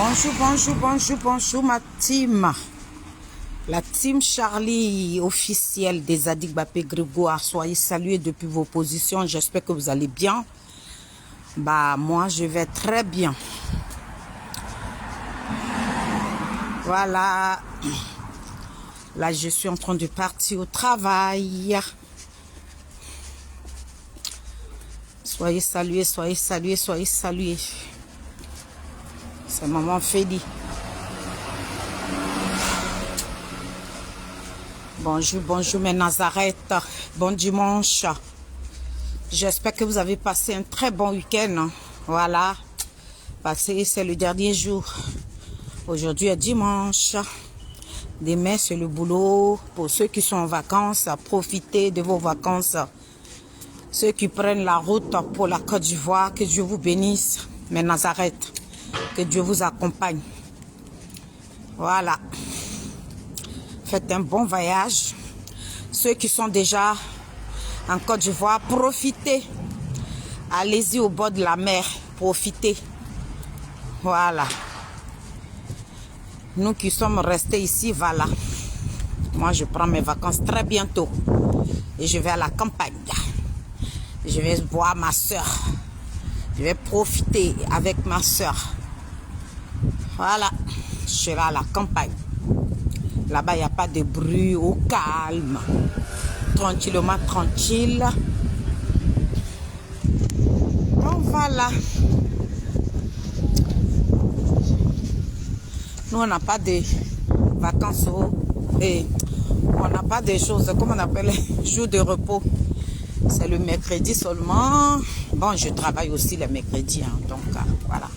Bonjour, bonjour, bonjour, bonjour ma team. La team Charlie officielle des Zadig Bappé Grégoire. Soyez salués depuis vos positions. J'espère que vous allez bien. Bah, moi, je vais très bien. Voilà. Là, je suis en train de partir au travail. Soyez salués, soyez salués, soyez salués. C'est maman Félie. Bonjour, bonjour mes Nazareth. Bon dimanche. J'espère que vous avez passé un très bon week-end. Voilà. C'est le dernier jour. Aujourd'hui est dimanche. Demain, c'est le boulot. Pour ceux qui sont en vacances, profitez de vos vacances. Ceux qui prennent la route pour la Côte d'Ivoire, que Dieu vous bénisse. Mes Nazareth, que Dieu vous accompagne. Voilà. Faites un bon voyage. Ceux qui sont déjà en Côte d'Ivoire, profitez. Allez-y au bord de la mer. Profitez. Voilà. Nous qui sommes restés ici, voilà. Moi, je prends mes vacances très bientôt. Et je vais à la campagne. Je vais voir ma soeur. Je vais profiter avec ma soeur. Voilà. Je serai à la campagne. Là-bas, il n'y a pas de bruit, au calme. Tranquillement, tranquille. Donc voilà. Nous, on n'a pas de vacances et on n'a pas de choses, comme on appelle les jours de repos. C'est le mercredi seulement. Bon, je travaille aussi le mercredi, hein, donc voilà.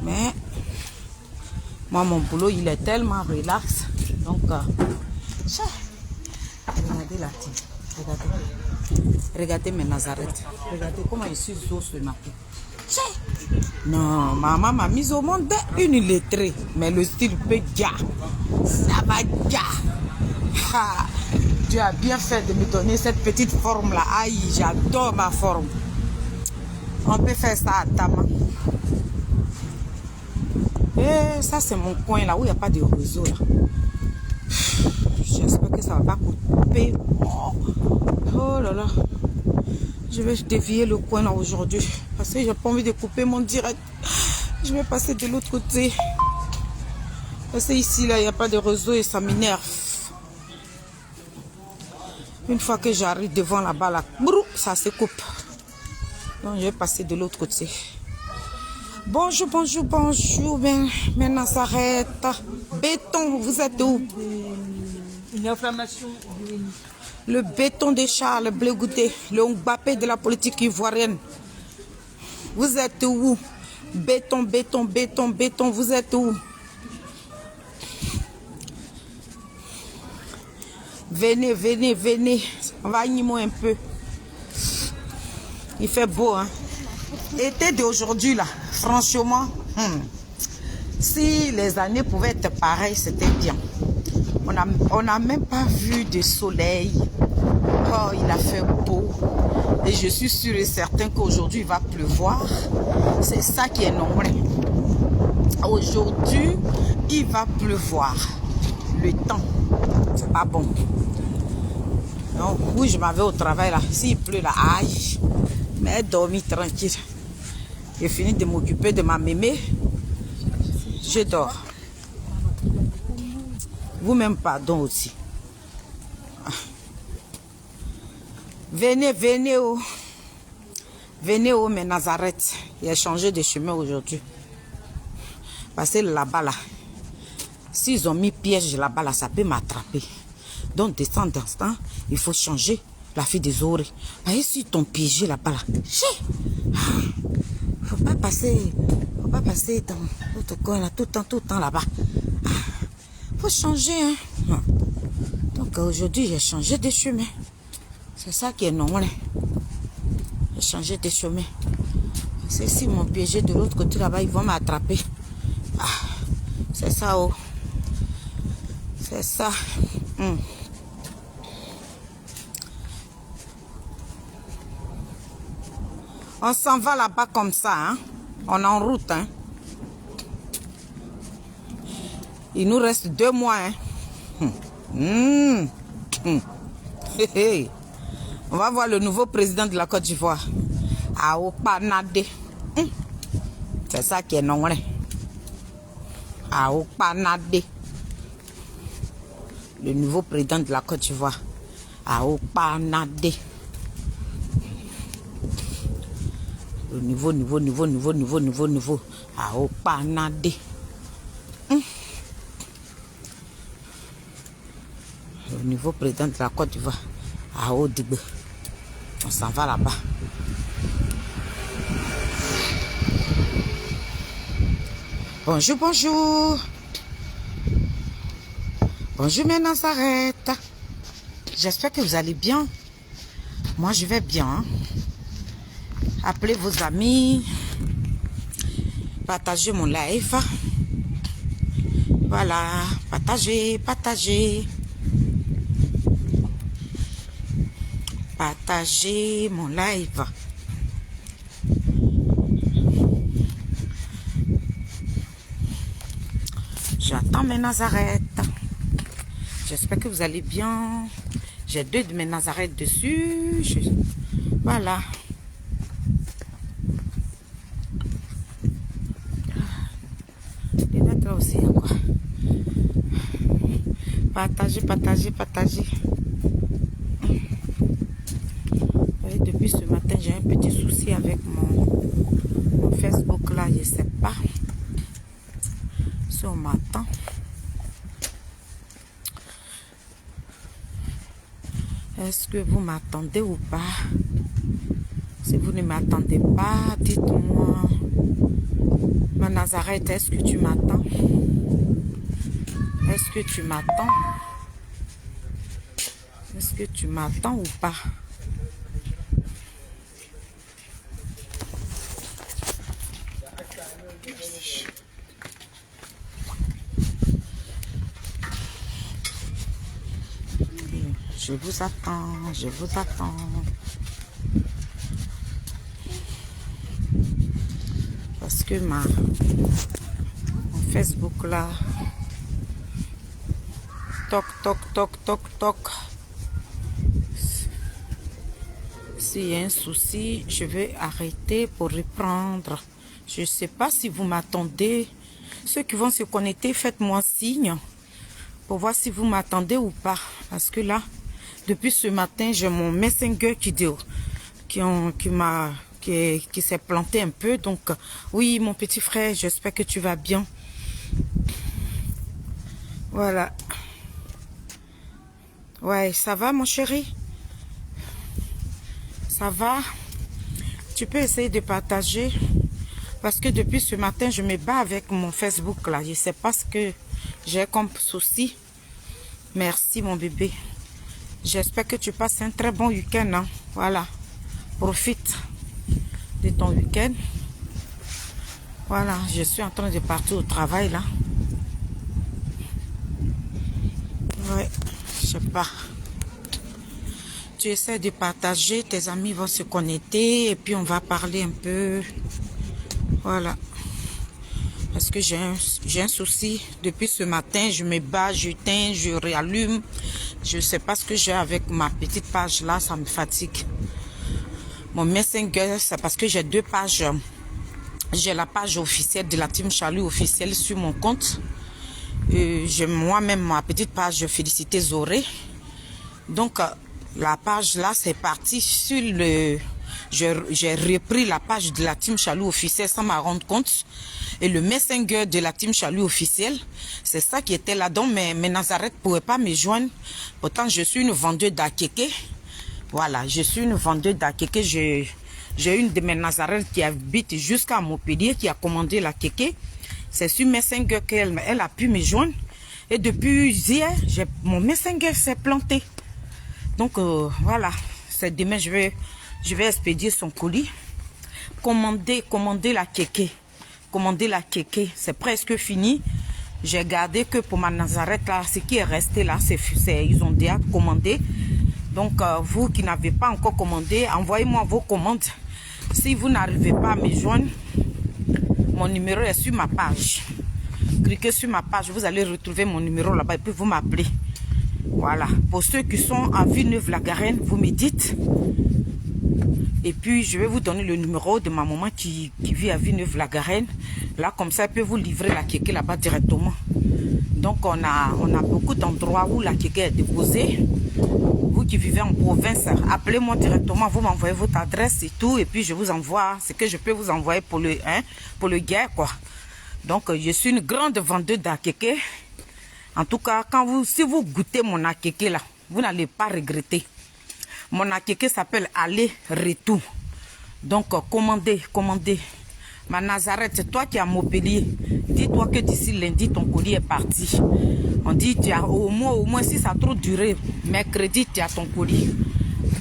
Mais moi, mon boulot, il est tellement relax. Donc, regardez la team. Regardez mes Nazareth. Regardez comment je suis ce matin. Non, maman m'a mise au monde une lettrée. Mais le style peut dire. Ça va dire. Tu as bien fait de me donner cette petite forme-là. Aïe, j'adore ma forme. On peut faire ça à ta main. Et ça, c'est mon coin là où il n'y a pas de réseau là. J'espère que ça ne va pas couper. Oh là là. Je vais dévier le coin là aujourd'hui. Parce que j'ai pas envie de couper mon direct. Je vais passer de l'autre côté. Parce que ici là, il n'y a pas de réseau et ça m'énerve. Une fois que j'arrive devant là-bas, là, ça se coupe. Donc je vais passer de l'autre côté. Bonjour, bonjour, bonjour, mes Nazareth. Béton, vous êtes où? Une inflammation. Le béton de Charles Blé Goûté, le Mbappé de la politique ivoirienne. Vous êtes où? Béton, béton, béton, béton, vous êtes où? Venez, venez, venez. On va animer un peu. Il fait beau, hein? Été d'aujourd'hui, là, franchement, si les années pouvaient être pareilles, c'était bien. On n'a même pas vu de soleil. Oh, il a fait beau. Et je suis sûre et certain qu'aujourd'hui, il va pleuvoir. C'est ça qui est normal. Aujourd'hui, il va pleuvoir. Le temps, c'est pas bon. Donc, oui, je m'avais au travail là. S'il pleut là, aïe. Mais dormi tranquille. J'ai fini de m'occuper de ma mémé. Je dors. Vous-même, pardon aussi. Venez, venez, oh. Venez, oh, mes Nazareth. Il a changé de chemin aujourd'hui. Parce que là-bas, là, s'ils ont mis piège là-bas, là, ça peut m'attraper. Donc, descendre dans ce temps, il faut changer la fille des oreilles. Parce que si ton piégé là-bas, là, faut pas passer dans l'autre coin, là, tout le temps là-bas. Faut changer, hein. Donc, aujourd'hui, j'ai changé de chemin. C'est ça qui est normal. J'ai changé de chemin. C'est si mon piégé de l'autre côté là-bas, ils vont m'attraper. C'est ça, oh. C'est ça. On s'en va là-bas comme ça, hein. On est en route, hein. Il nous reste 2 mois. Hein. On va voir le nouveau président de la Côte d'Ivoire. Aopanade. C'est ça qui est non. Aopanade. Le nouveau président de la Côte d'Ivoire. Aopanade. Le nouveau. Aopanade. Le nouveau président de la Côte d'Ivoire. Aodigbe. On s'en va là-bas. Bonjour, bonjour. Bonjour mes Nazareth. J'espère que vous allez bien. Moi, je vais bien. Hein? Appelez vos amis. Partagez mon live. Voilà. Partagez. Partagez mon live. J'attends mes Nazareth. J'espère que vous allez bien. J'ai 2 de mes Nazareth dessus. Voilà. Les lettres là aussi, quoi. Partagez. Et depuis ce matin, j'ai un petit souci avec mon Facebook là. Je ne sais pas si on m'attend. Est-ce que vous m'attendez ou pas? Si vous ne m'attendez pas, dites-moi. Ma Nazareth, est-ce que tu m'attends? Est-ce que tu m'attends? Est-ce que tu m'attends ou pas? Je vous attends. Parce que mon Facebook là, toc. S'il y a un souci, je vais arrêter pour reprendre. Je ne sais pas si vous m'attendez. Ceux qui vont se connecter, faites-moi signe pour voir si vous m'attendez ou pas. Parce que là, depuis ce matin, j'ai mon Messenger qui s'est planté un peu. Donc, oui, mon petit frère, j'espère que tu vas bien. Voilà. Ouais, ça va, mon chéri? Ça va? Tu peux essayer de partager. Parce que depuis ce matin, je me bats avec mon Facebook là. Je ne sais pas ce que j'ai comme souci. Merci, mon bébé. J'espère que tu passes un très bon week-end. Hein? Voilà. Profite de ton week-end. Voilà. Je suis en train de partir au travail là. Ouais. Je sais pas. Tu essaies de partager. Tes amis vont se connecter. Et puis on va parler un peu. Voilà. Parce que j'ai un souci. Depuis ce matin, je me bats, j'éteins, je réallume. Je ne sais pas ce que j'ai avec ma petite page là, ça me fatigue. Mon Messenger, c'est parce que j'ai 2 pages. J'ai la page officielle de la Team Charlie officielle sur mon compte. J'ai moi-même ma petite page Félicité Zoré. Donc, la page là, c'est parti sur le... J'ai repris la page de la Team Charlie officielle sans m'en rendre compte. Et le Messenger de la Team Charlie officielle, c'est ça qui était là-dedans. Mais Nazareth ne pourrait pas me joindre. Pourtant, je suis une vendeuse d'Akeke. Voilà, je suis une vendeuse d'Akeke. J'ai une de mes Nazareth qui habite jusqu'à Montpellier, qui a commandé l'Akeke. C'est sur Messenger qu'elle a pu me joindre. Et depuis hier, mon Messenger s'est planté. Donc, voilà. C'est demain, je vais expédier son colis. Commander la Keke. Commander la Keke. C'est presque fini. J'ai gardé que pour ma Nazareth, là, ce qui est resté là, ils ont déjà commandé. Donc, vous qui n'avez pas encore commandé, envoyez-moi vos commandes. Si vous n'arrivez pas à me joindre, mon numéro est sur ma page. cliquez sur ma page, vous allez retrouver mon numéro là-bas et puis vous m'appelez. Voilà. Pour ceux qui sont à Villeneuve-la-Garenne, vous me dites. Et puis, je vais vous donner le numéro de ma maman qui vit à Villeneuve-la-Garenne. Là, comme ça, elle peut vous livrer la kéké là-bas directement. Donc, on a beaucoup d'endroits où la kéké est déposée. Vous qui vivez en province, appelez-moi directement. Vous m'envoyez votre adresse et tout. Et puis, je vous envoie ce que je peux vous envoyer pour le guerre, quoi. Donc, je suis une grande vendeuse d'akéké. En tout cas, si vous goûtez mon akéké là, vous n'allez pas regretter. Mon akéké s'appelle aller-retour. Donc, commandez. Ma Nazareth, c'est toi qui es à Montpellier. Dis-toi que d'ici lundi, ton colis est parti. On dit, tu as au moins, si ça a trop duré, mercredi, tu as ton colis.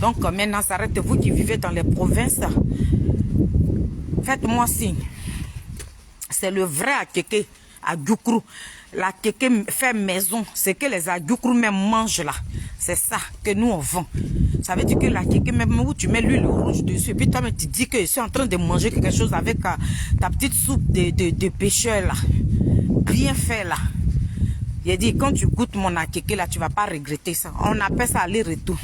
Donc, mes Nazareth, vous qui vivez dans les provinces, faites-moi signe. C'est le vrai akéké à Goukrou. La kéké fait maison, c'est que les agoukrou même mangent là. C'est ça que nous on vend. Ça veut dire que la kéké même où tu mets l'huile rouge dessus, et puis toi tu dis que je suis en train de manger quelque chose avec ta petite soupe de pêcheur là. Bien fait là. Il dit quand tu goûtes mon akéké là, tu vas pas regretter ça. On appelle ça aller-retour.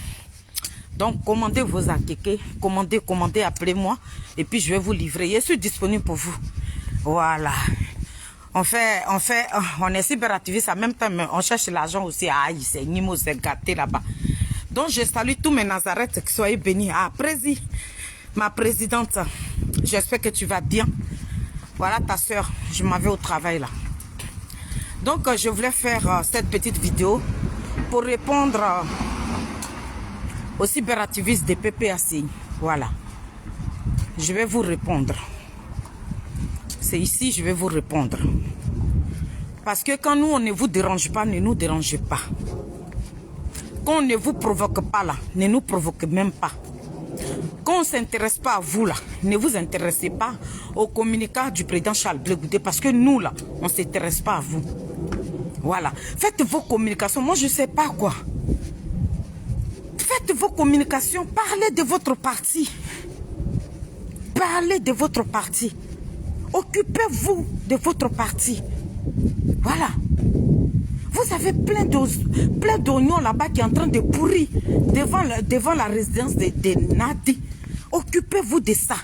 Donc commandez vos akékés, commandez, appelez-moi et puis je vais vous livrer. Je suis disponible pour vous. Voilà. On est super activiste en même temps, mais on cherche l'argent aussi. Aïe, c'est Nimo, c'est gâté là-bas. Donc, je salue tous mes Nazareth, qui soient bénis. Ah, ma présidente, j'espère que tu vas bien. Voilà ta soeur, je m'en vais au travail là. Donc, je voulais faire cette petite vidéo pour répondre aux cyberactivistes des PPAC. Voilà. Je vais vous répondre. C'est ici je vais vous répondre. Parce que quand nous, on ne vous dérange pas, ne nous dérangez pas. Quand on ne vous provoque pas là, ne nous provoquez même pas. Quand on ne s'intéresse pas à vous là, ne vous intéressez pas au communiqué du président Charles Blé Goudé. Parce que nous là, on ne s'intéresse pas à vous. Voilà. Faites vos communications. Moi, je ne sais pas quoi. Faites vos communications. Parlez de votre parti. Parlez de votre parti. Occupez-vous de votre parti. Voilà. Vous avez plein d'oignons là-bas qui est en train de pourrir devant la résidence de Nadi. Occupez-vous de ça.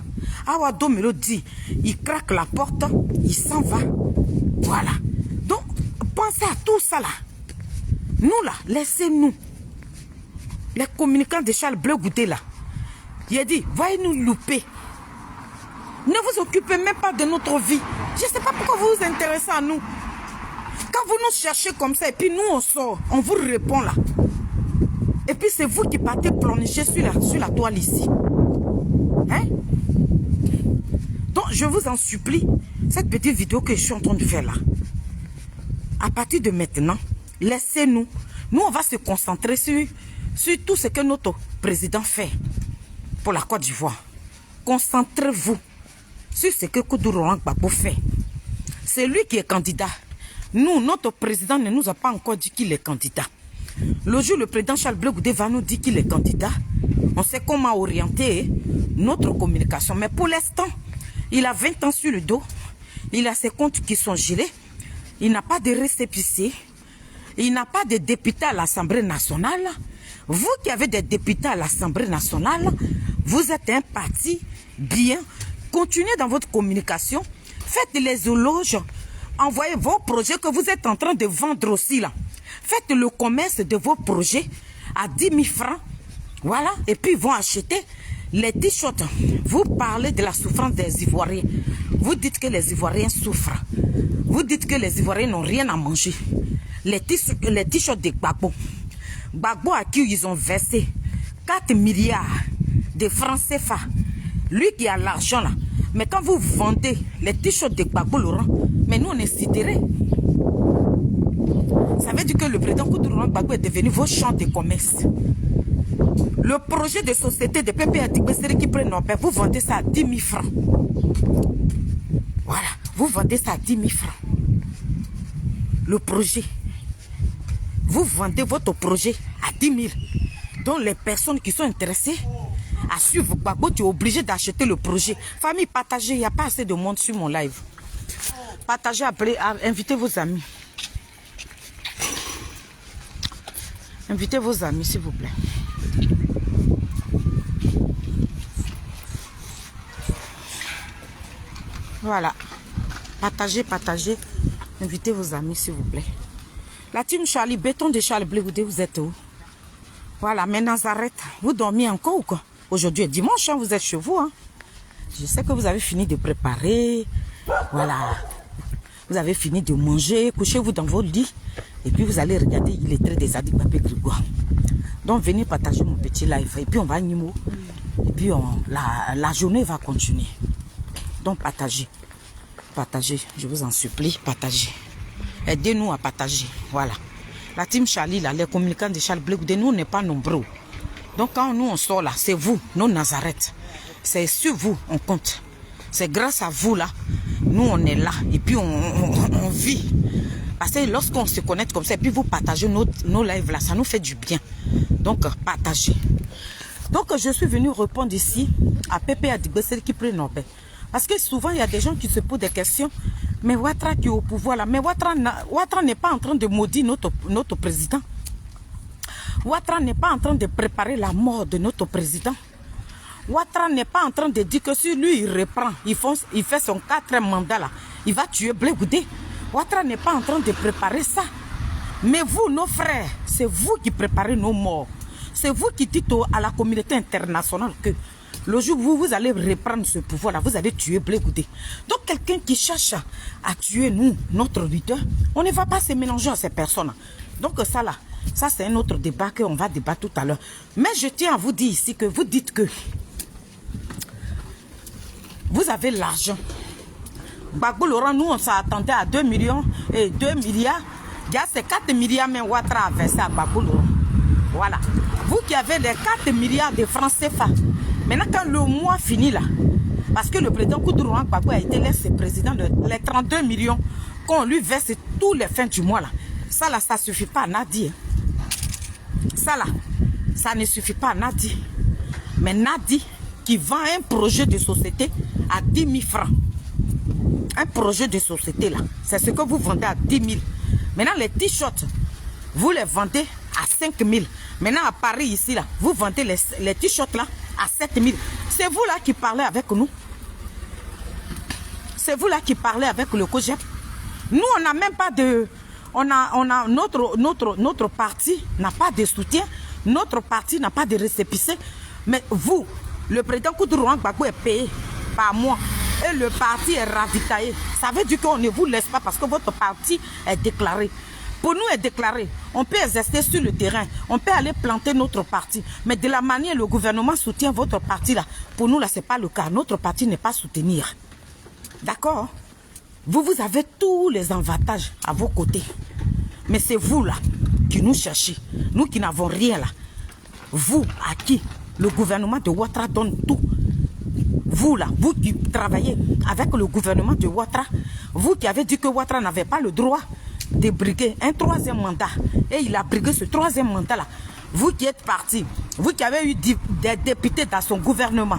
Awado me le dit. Il craque la porte, il s'en va. Voilà. Donc, pensez à tout ça là. Nous là, laissez-nous. Les communicants de Charles Blé Goudé là. Il a dit, voyez nous louper. Ne vous occupez même pas de notre vie. Je ne sais pas pourquoi vous vous intéressez à nous. Quand vous nous cherchez comme ça, et puis nous on sort, on vous répond là. Et puis c'est vous qui partez plonger sur la toile ici. Hein? Donc je vous en supplie, cette petite vidéo que je suis en train de faire là. À partir de maintenant, laissez-nous. Nous on va se concentrer sur tout ce que notre président fait pour la Côte d'Ivoire. Concentrez-vous sur ce que Koudou Laurent Gbagbo fait. C'est lui qui est candidat. Nous, notre président ne nous a pas encore dit qu'il est candidat. Le jour où le président Charles Blé Goudé va nous dire qu'il est candidat, on sait comment orienter notre communication. Mais pour l'instant, il a 20 ans sur le dos. Il a ses comptes qui sont gelés. Il n'a pas de récépissé. Il n'a pas de député à l'Assemblée nationale. Vous qui avez des députés à l'Assemblée nationale, vous êtes un parti bien. Continuez dans votre communication. Faites les éloges. Envoyez vos projets que vous êtes en train de vendre aussi là. Faites le commerce de vos projets à 10 000 francs. Voilà. Et puis ils vont acheter les t-shirts. Vous parlez de la souffrance des Ivoiriens. Vous dites que les Ivoiriens souffrent. Vous dites que les Ivoiriens n'ont rien à manger. Les t-shirts de Gbagbo. Gbagbo à qui ils ont versé 4 milliards de francs CFA. Lui qui a l'argent là. Mais quand vous vendez les t-shirts de Gbagbo Laurent, mais nous on est sidérés. Ça veut dire que le président Koudou Laurent Gbagbo est devenu vos champs de commerce. Le projet de société de PPA Digbesseri qui prennent nos pères, vous vendez ça à 10 000 francs. Voilà, vous vendez ça à 10 000 francs. Le projet. Vous vendez votre projet à 10 000. Donc les personnes qui sont intéressées à suivre Gbagbo, tu es obligé d'acheter le projet. Famille, partagez, il n'y a pas assez de monde sur mon live. Partagez, appelez, invitez vos amis. Invitez vos amis, s'il vous plaît. Voilà. Partagez, partagez. Invitez vos amis, s'il vous plaît. La team Charlie, béton de Charles Blé Goudé, vous êtes où? Voilà, mais Nazareth, vous dormez encore ou quoi? Aujourd'hui est dimanche, hein, vous êtes chez vous. Hein. Je sais que vous avez fini de préparer. Voilà. Vous avez fini de manger. Couchez-vous dans votre lit. Et puis vous allez regarder Il est très des Adik Papé Grégoire. Donc venez partager mon petit live. Et puis on va à Nimo. Et puis la journée va continuer. Donc partagez. Partagez. Je vous en supplie. Partagez. Aidez-nous à partager. Voilà. La team Charlie, là, les communicants de Charles Blé Goudé, nous, on n'est pas nombreux. Donc quand nous, on sort là, c'est vous, nos Nazareth. C'est sur vous, on compte. C'est grâce à vous, là, nous, on est là. Et puis, on vit. Parce que lorsqu'on se connecte comme ça, et puis vous partagez nos lives là, ça nous fait du bien. Donc, partagez. Donc, je suis venu répondre ici à Pépé Adigbe, celle qui prie nos paix. Parce que souvent, il y a des gens qui se posent des questions. Mais Ouattara qui est au pouvoir là, mais Ouattara n'est pas en train de maudire notre président. Ouattara n'est pas en train de préparer la mort de notre président. Ouattara n'est pas en train de dire que si lui il reprend, il fait son 4e mandat là, il va tuer Blé Goudé. Ouattara n'est pas en train de préparer ça. Mais vous, nos frères, c'est vous qui préparez nos morts. C'est vous qui dites à la communauté internationale que le jour où vous allez reprendre ce pouvoir-là, vous allez tuer Blé Goudé. Donc quelqu'un qui cherche à tuer nous, notre leader, on ne va pas se mélanger à ces personnes. Donc ça là, ça c'est un autre débat qu'on va débattre tout à l'heure. Mais je tiens à vous dire ici que vous dites que vous avez l'argent. Gbagbo Laurent, nous on s'attendait à 2 millions et 2 milliards. Il y a ces 4 milliards mais Ouattara a versé à Gbagbo Laurent. Voilà. Vous qui avez les 4 milliards de francs CFA. Maintenant, quand le mois finit là, parce que le président Kourouan Gbagbo a été l'ex-président de les 32 millions qu'on lui verse tous les fins du mois là. Ça là, ça ne suffit pas à Nadi. Ça là, ça ne suffit pas à Nadi. Mais Nadi qui vend un projet de société à 10 000 francs. Un projet de société là, c'est ce que vous vendez à 10 000. Maintenant, les t-shirts, vous les vendez à 5 000. Maintenant, à Paris, ici, là, vous vendez les t-shirts là à 7 000. C'est vous là qui parlez avec nous. C'est vous là qui parlez avec le COJEP. Nous, on n'a même pas de... Notre parti n'a pas de soutien. Notre parti n'a pas de récépissé. Mais vous, le président Kourouan Gbagbo est payé par mois. Et le parti est ravitaillé. Ça veut dire qu'on ne vous laisse pas parce que votre parti est déclaré. Pour nous, est déclaré. On peut exercer sur le terrain. On peut aller planter notre parti. Mais de la manière le gouvernement soutient votre parti là, pour nous là, ce n'est pas le cas. Notre parti n'est pas soutenir. D'accord? Vous avez tous les avantages à vos côtés. Mais c'est vous là qui nous cherchez. Nous qui n'avons rien là. Vous à qui le gouvernement de Ouattara donne tout. Vous là, vous qui travaillez avec le gouvernement de Ouattara, vous qui avez dit que Ouattara n'avait pas le droit de briguer un 3e mandat, et il a brigué ce 3e mandat là, vous qui êtes parti, vous qui avez eu des députés dans son gouvernement,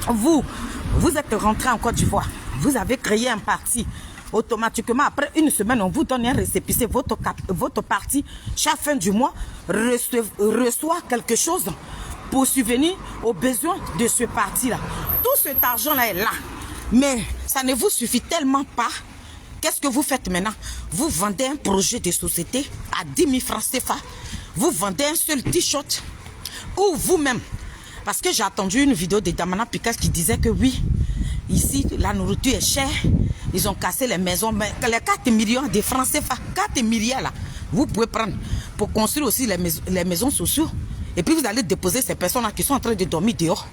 vous êtes rentré en Côte d'Ivoire, vous avez créé un parti, automatiquement après une semaine on vous donne un récépissé, votre parti chaque fin du mois reçoit quelque chose pour subvenir aux besoins de ce parti-là. Tout cet argent-là est là. Mais ça ne vous suffit tellement pas. Qu'est-ce que vous faites maintenant? Vous vendez un projet de société à 10 000 francs CFA. Vous vendez un seul t-shirt. Ou vous-même. Parce que j'ai entendu une vidéo de Damana Pikas qui disait que oui, ici, la nourriture est chère. Ils ont cassé les maisons. Mais les 4 millions de francs CFA, 4 milliards là, vous pouvez prendre pour construire aussi les maisons sociales. Et puis vous allez déposer ces personnes-là qui sont en train de dormir dehors.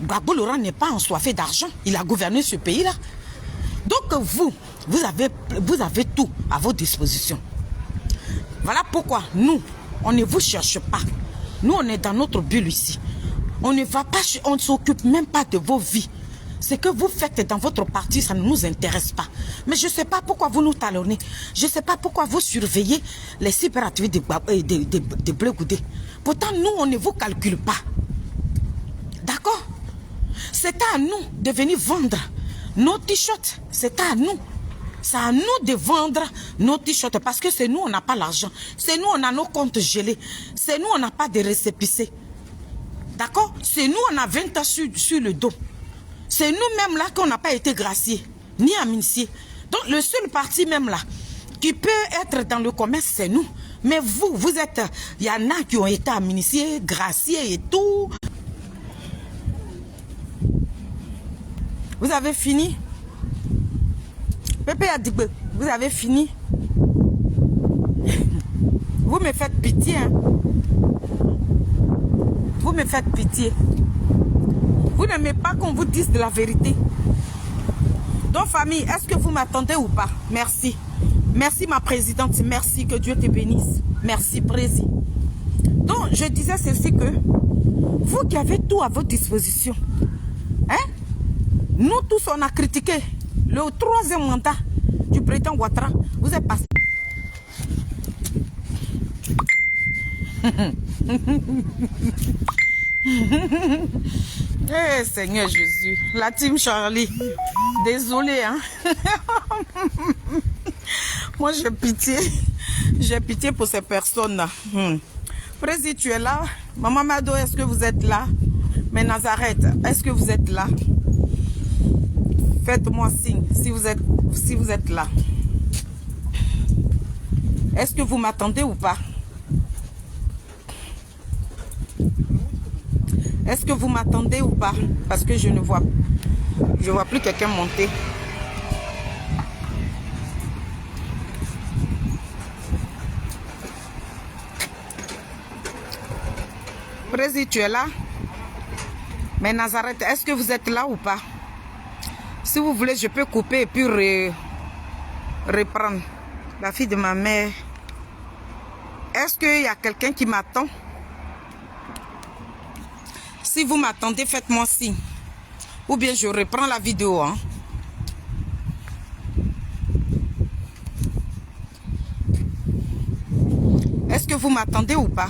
Gbagbo Laurent n'est pas ensoiffé d'argent. Il a gouverné ce pays-là. Donc vous avez tout à votre disposition. Voilà pourquoi nous, on ne vous cherche pas. Nous, on est dans notre bulle ici. On ne va pas, on ne s'occupe même pas de vos vies. Ce que vous faites dans votre parti, ça ne nous intéresse pas. Mais je ne sais pas pourquoi vous nous talonnez. Je ne sais pas pourquoi vous surveillez les cyberactivités de Blé Goudé. Pourtant, nous, on ne vous calcule pas. D'accord? C'est à nous de venir vendre nos t-shirts. C'est à nous. C'est à nous de vendre nos t-shirts parce que c'est nous, on n'a pas l'argent. C'est nous, on a nos comptes gelés. C'est nous, on n'a pas de récépissé. D'accord? C'est nous, on a 20 ans sur le dos. C'est nous-mêmes là qu'on n'a pas été graciés, ni amnistiés. Donc le seul parti même là qui peut être dans le commerce, c'est nous. Mais vous êtes... Il y en a qui ont été amnistiés, graciés et tout. Vous avez fini? Pépé a dit que vous avez fini. Vous me faites pitié. Hein? Vous me faites pitié. Vous n'aimez pas qu'on vous dise de la vérité. Donc famille, est-ce que vous m'attendez ou pas? Merci. Merci ma présidente. Merci, que Dieu te bénisse. Merci président. Donc je disais ceci que vous qui avez tout à votre disposition, hein? Nous tous on a critiqué le 3e mandat du président Ouattara. Vous êtes passé. Eh Seigneur Jésus, la team Charlie, désolé hein. Moi j'ai pitié pour ces personnes-là. Président, tu es là? Maman Mado, est-ce que vous êtes là? Mais Nazareth, est-ce que vous êtes là? Faites-moi signe si vous êtes là. Est-ce que vous m'attendez ou pas? Est-ce que vous m'attendez ou pas? Parce que je ne vois plus quelqu'un monter. Président, tu es là? Mais Nazareth, est-ce que vous êtes là ou pas? Si vous voulez, je peux couper et puis reprendre. La fille de ma mère. Est-ce qu'il y a quelqu'un qui m'attend? Si vous m'attendez, faites-moi signe. Ou bien je reprends la vidéo. Hein. Est-ce que vous m'attendez ou pas?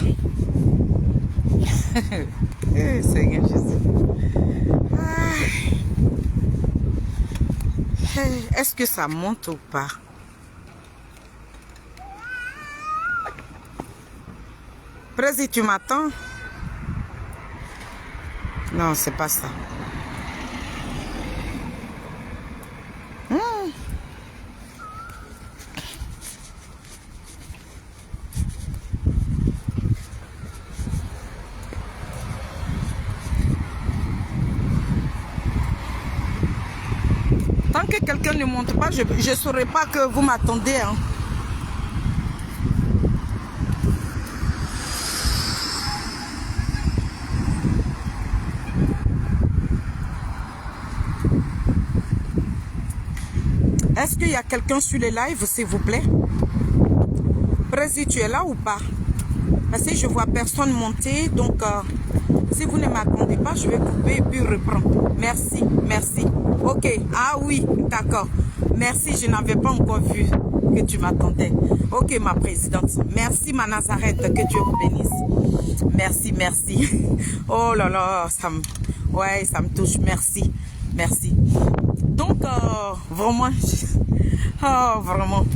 Seigneur Jésus. Est-ce que ça monte ou pas? Président, tu m'attends? Non, c'est pas ça. Tant que quelqu'un ne monte pas, je ne saurais pas que vous m'attendez. Hein. Est-ce qu'il y a quelqu'un sur les lives, s'il vous plaît? Président, tu es là ou pas? Parce que je vois personne monter. Donc, si vous ne m'attendez pas, je vais couper et puis reprendre. Merci, merci. Ok, ah oui, d'accord. Merci, je n'avais pas encore vu que tu m'attendais. Ok, ma présidente. Merci, ma Nazareth, que Dieu vous bénisse. Merci, merci. Oh là là, ça me touche. Merci, merci. Donc, vraiment,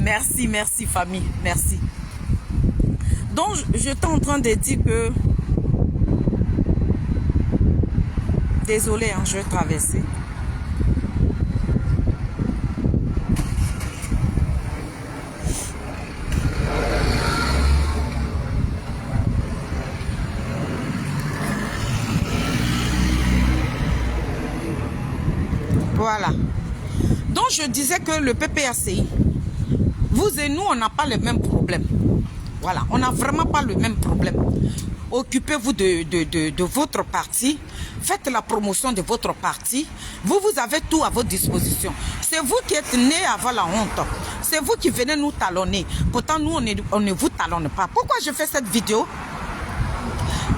merci, merci famille, merci. Donc, j'étais en train de dire que, désolé, hein, je vais traverser. Voilà. Donc, je disais que le PPACI, vous et nous, on n'a pas le même problème. Voilà, on n'a vraiment pas le même problème. Occupez-vous de votre parti. Faites la promotion de votre parti. Vous avez tout à votre disposition. C'est vous qui êtes nés avant la honte. C'est vous qui venez nous talonner. Pourtant, nous, on ne vous talonne pas. Pourquoi je fais cette vidéo?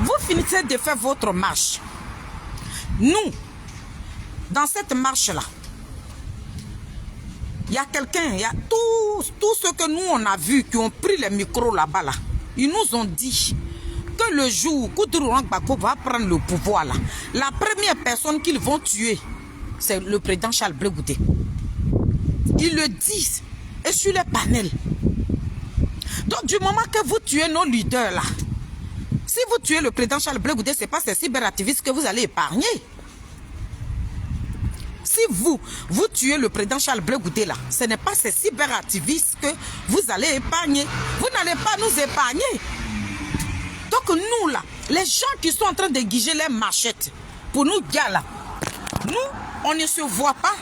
Vous finissez de faire votre marche. Nous, dans cette marche-là, il y a quelqu'un, il y a tous ceux que nous on a vus qui ont pris les micros là-bas, là, ils nous ont dit que le jour où Koutourou Gbagbo va prendre le pouvoir là, la première personne qu'ils vont tuer, c'est le président Charles Blé Goudé. Ils le disent. et sur les panels. Donc, du moment que vous tuez nos leaders là, si vous tuez le président Charles Blé Goudé, ce n'est pas ces cyberactivistes que vous allez épargner. Si vous tuez le président Charles Blé Goudé là, ce n'est pas ces cyberactivistes que vous allez épargner. Vous n'allez pas nous épargner. Donc nous là, les gens qui sont en train d'aiguiser les machettes, pour nous gars là, nous, on ne se voit pas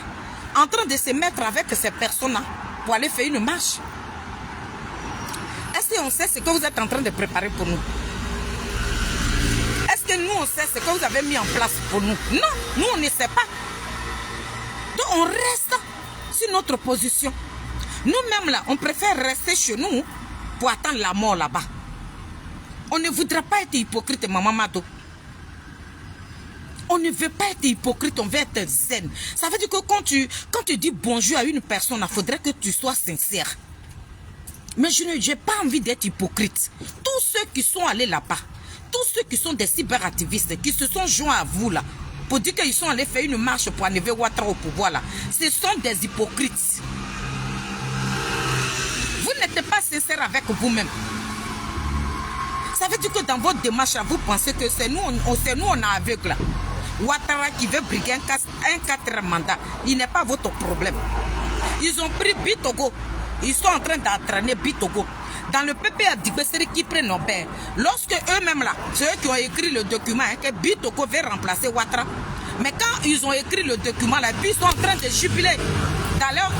en train de se mettre avec ces personnes-là pour aller faire une marche. Est-ce qu'on sait ce que vous êtes en train de préparer pour nous? Est-ce que nous, on sait ce que vous avez mis en place pour nous? Non, nous, on ne sait pas. Donc, on reste sur notre position. Nous-mêmes, là, on préfère rester chez nous pour attendre la mort là-bas. On ne voudrait pas être hypocrite, maman Mado. On ne veut pas être hypocrite, on veut être zen. Ça veut dire que quand tu dis bonjour à une personne, il faudrait que tu sois sincère. Mais je n'ai pas envie d'être hypocrite. Tous ceux qui sont allés là-bas, tous ceux qui sont des cyberactivistes, qui se sont joints à vous là, pour dire qu'ils sont allés faire une marche pour enlever Ouattara au pouvoir là, ce sont des hypocrites. Vous n'êtes pas sincère avec vous-même. Ça veut dire que dans votre démarche là, vous pensez que c'est nous, on est aveugle là. Ouattara qui veut briguer un 4 mandat, il n'est pas votre problème. Ils ont pris Bitogo. Ils sont en train d'entraîner Bitogo. Dans le PPA d'Ibesseri qui prennent Nobel, lorsque eux-mêmes là, ceux qui ont écrit le document, que Bitogo veut remplacer Ouattara. Mais quand ils ont écrit le document là, puis ils sont en train de jubiler. D'ailleurs,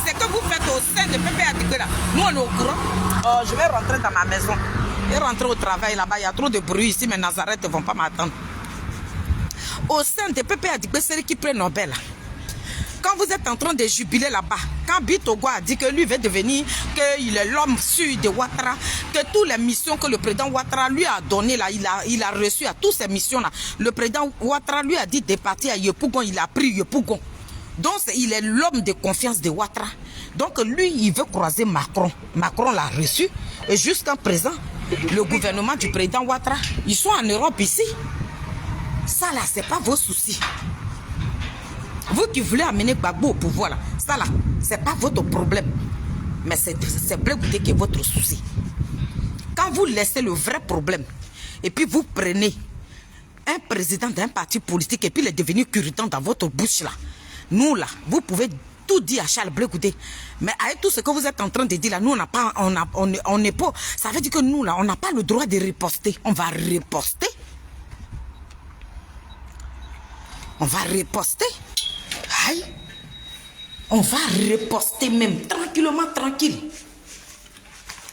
c'est que vous faites au sein de PPA d'Ibesseri là. Nous on est au courant. Je vais rentrer dans ma maison. Et rentrer au travail là-bas. Il y a trop de bruit ici, mais Nazareth ne vont pas m'attendre. Au sein de PPA d'Ibesseri qui prennent Nobel là. Quand vous êtes en train de jubiler là-bas, quand Bitogo a dit que lui veut devenir, qu'il est l'homme sûr de Ouattara, que toutes les missions que le président Ouattara lui a données là, il a reçu à toutes ces missions-là. Le président Ouattara lui a dit de partir à Yopougon, il a pris Yopougon. Donc il est l'homme de confiance de Ouattara. Donc lui, il veut croiser Macron. Macron l'a reçu. Et jusqu'à présent, le gouvernement du président Ouattara, ils sont en Europe ici. Ça là, c'est pas vos soucis. Vous qui voulez amener Gbagbo au pouvoir, là, ça là, c'est pas votre problème. Mais c'est Blé Goudé qui est votre souci. Quand vous laissez le vrai problème, et puis vous prenez un président d'un parti politique, et puis il est devenu cure-dent dans votre bouche là, nous là, vous pouvez tout dire à Charles Blé Goudé. Mais avec tout ce que vous êtes en train de dire là, nous on n'est pas, ça veut dire que nous là, on n'a pas le droit de riposter. On va riposter. On va riposter. Aïe. On va riposter même, tranquillement, tranquille.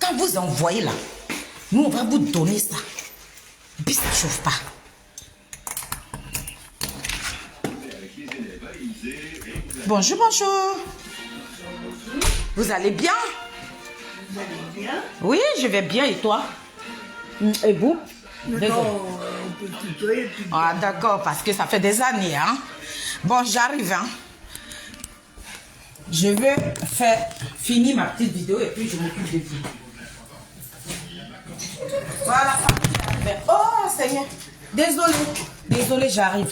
Quand vous envoyez là, nous on va vous donner ça. Puis ça ne chauffe pas. Bonjour, bonjour. Vous allez bien? Vous allez bien? Oui, je vais bien, et toi? Et vous? Non, on peut tutoyer. Ah d'accord, parce que ça fait des années, hein. Bon, j'arrive, hein. Je vais finir ma petite vidéo et puis je m'occupe de vous. Voilà. Oh, Seigneur. Désolé, j'arrive.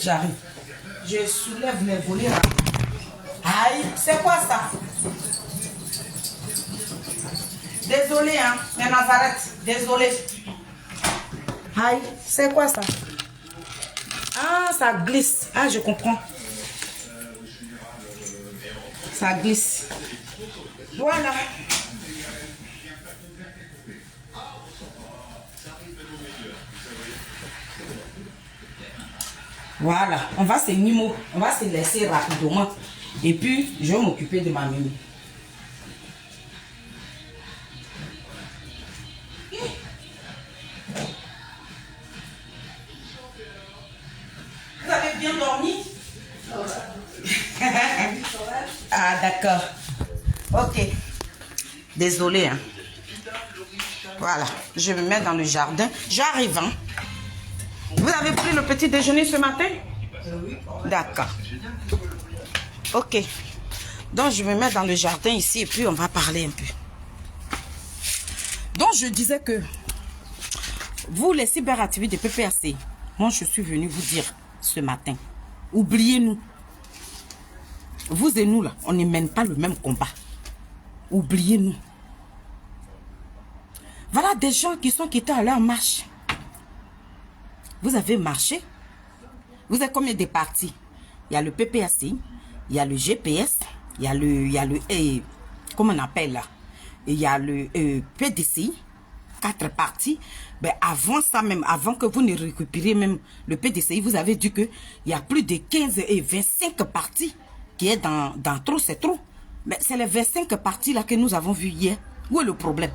Je soulève les volets là. Aïe, c'est quoi ça? Désolé, hein. Mais Nazareth, désolé. Aïe, c'est quoi ça? Ah, ça glisse. Ah, je comprends. Ça glisse. Voilà. Voilà. On va se laisser rapidement. Et puis, je vais m'occuper de ma mimi. Vous avez bien dormi? Ah, d'accord. Ok. Désolé, hein. Voilà. Je me mets dans le jardin. J'arrive, hein. Vous avez pris le petit déjeuner ce matin? Oui. D'accord. Ok. Donc, je me mets dans le jardin ici et puis on va parler un peu. Donc, je disais que vous, les cyberactivistes de PPAC, moi, je suis venu vous dire ce matin, oubliez-nous. Vous et nous, là, on ne mène pas le même combat. Oubliez-nous. Voilà des gens qui étaient à leur marche. Vous avez marché. Vous avez combien de partis? Il y a le PPAC, il y a le GPS, il y a le comment on appelle là? Il y a le PDC, 4 partis. Ben avant ça même, avant que vous ne récupériez même le PDCI, vous avez dit qu'il y a plus de 15 et 25 partis qui est dans trop, c'est trop. Mais c'est les 25 partis là que nous avons vus hier. Où est le problème?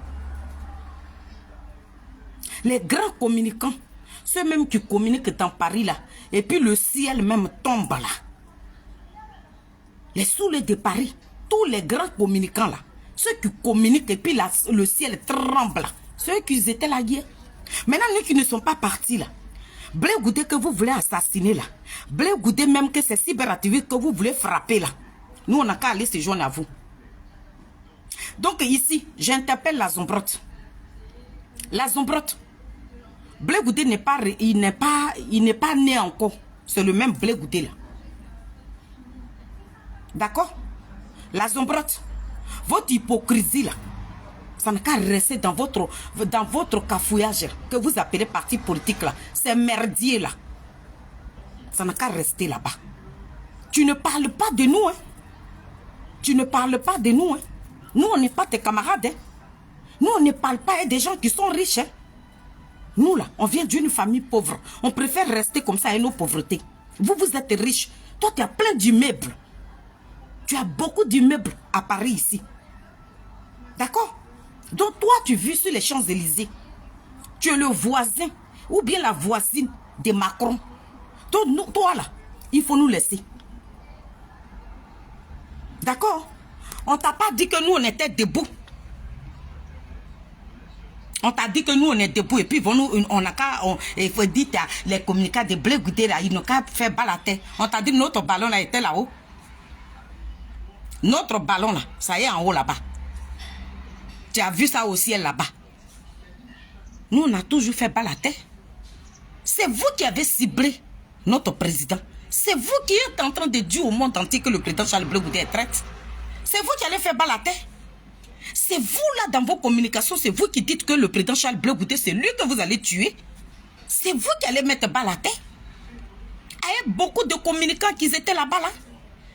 Les grands communicants, ceux même qui communiquent dans Paris là, et puis le ciel même tombe là. Les soulets de Paris, tous les grands communicants là, ceux qui communiquent et puis là, le ciel tremble là, ceux qui étaient là hier. Maintenant, ceux qui ne sont pas partis là, Blé Goudé que vous voulez assassiner là, Blé Goudé même que c'est cyberactiviste que vous voulez frapper là, nous on n'a qu'à aller se joindre à vous. Donc ici, j'interpelle la Zombrotte. La Zombrotte, Blé Goudé n'est pas, il n'est pas né encore. C'est le même Blé Goudé là. D'accord? La Zombrotte, votre hypocrisie là, ça n'a qu'à rester dans votre cafouillage que vous appelez parti politique là. C'est merdier là. Ça n'a qu'à rester là-bas. Tu ne parles pas de nous, hein. Tu ne parles pas de nous, hein. Nous, on n'est pas tes camarades, hein. Nous, on ne parle pas des gens qui sont riches, hein. Nous, là, on vient d'une famille pauvre. On préfère rester comme ça et nos pauvretés. Vous, vous êtes riches. Toi, tu as plein d'immeubles. Tu as beaucoup d'immeubles à Paris, ici. D'accord? Donc, toi, tu vis sur les Champs-Élysées. Tu es le voisin ou bien la voisine de Macron. Donc, nous, toi, là, il faut nous laisser. D'accord? On t'a pas dit que nous, on était debout. On t'a dit que nous, on est debout. Et puis, on a qu'à... Il faut dire, les communicants de Blé Goudé, là, ils n'ont qu'à faire bas la tête. On t'a dit que notre ballon, là, était là-haut. Notre ballon, là, ça y est en haut, là-bas. Tu as vu ça au ciel, là-bas. Nous, on a toujours fait bas la tête. C'est vous qui avez ciblé notre président. C'est vous qui êtes en train de dire au monde entier que le président Charles Blé Goudé est traître. C'est vous qui allez faire bas la tête. C'est vous là dans vos communications, c'est vous qui dites que le président Charles Blé Goudé, c'est lui que vous allez tuer. C'est vous qui allez mettre bas la tête. Il y a beaucoup de communicants qui étaient là-bas là.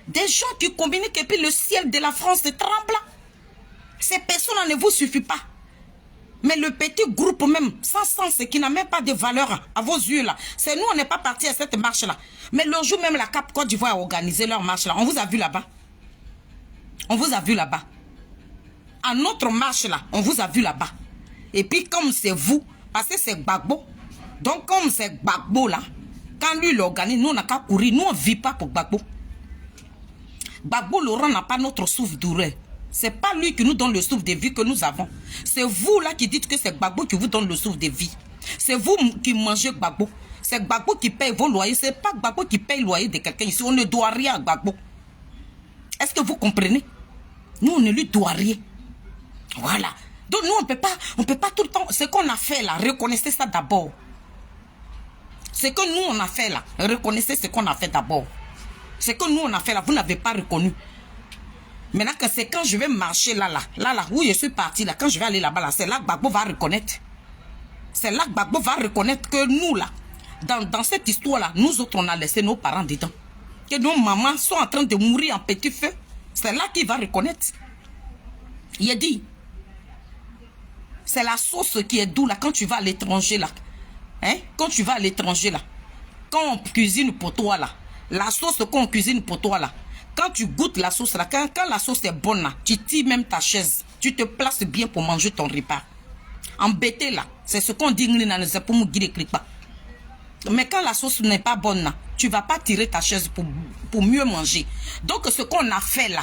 Des gens qui communiquent et puis le ciel de la France tremble. Ces personnes ne vous suffisent pas. Mais le petit groupe même, sans sens, qui n'a même pas de valeur à vos yeux là. C'est nous, on n'est pas partis à cette marche là. Mais le jour même, la Cap Côte d'Ivoire a organisé leur marche là. On vous a vu là-bas. On vous a vu là-bas. À notre marche là, on vous a vu là-bas. Et puis comme c'est vous, parce que c'est Gbagbo. Donc comme c'est Gbagbo là, quand lui l'organise, nous on n'a qu'à courir. Nous on ne vit pas pour Gbagbo. Gbagbo Laurent n'a pas notre souffle douleur. C'est pas lui qui nous donne le souffle de vie que nous avons. C'est vous là qui dites que c'est Gbagbo qui vous donne le souffle de vie. C'est vous qui mangez Gbagbo. C'est Gbagbo qui paye vos loyers. C'est pas Gbagbo qui paye le loyer de quelqu'un ici. On ne doit rien à Gbagbo. Est-ce que vous comprenez? Nous on ne lui doit rien. Voilà. Donc nous on peut pas tout le temps. Ce qu'on a fait là, reconnaissez ça d'abord. Ce que nous on a fait là, reconnaissez ce qu'on a fait d'abord. Ce que nous on a fait là, vous n'avez pas reconnu. Maintenant que c'est quand je vais marcher là, où je suis parti là, quand je vais aller là-bas là, c'est là que Gbagbo va reconnaître. C'est là que Gbagbo va reconnaître que nous là, dans cette histoire là, nous autres on a laissé nos parents dedans. Que nos mamans sont en train de mourir en petit feu. C'est là qu'il va reconnaître. Il a dit, c'est la sauce qui est douce là quand tu vas à l'étranger là. Hein? Quand tu vas à l'étranger là, quand on cuisine pour toi là, la sauce qu'on cuisine pour toi là, quand tu goûtes la sauce là, quand la sauce est bonne là, tu tires même ta chaise, tu te places bien pour manger ton repas. Embêté là, c'est ce qu'on dit pour me guider. Mais quand la sauce n'est pas bonne là, tu vas pas tirer ta chaise pour mieux manger. Donc ce qu'on a fait là,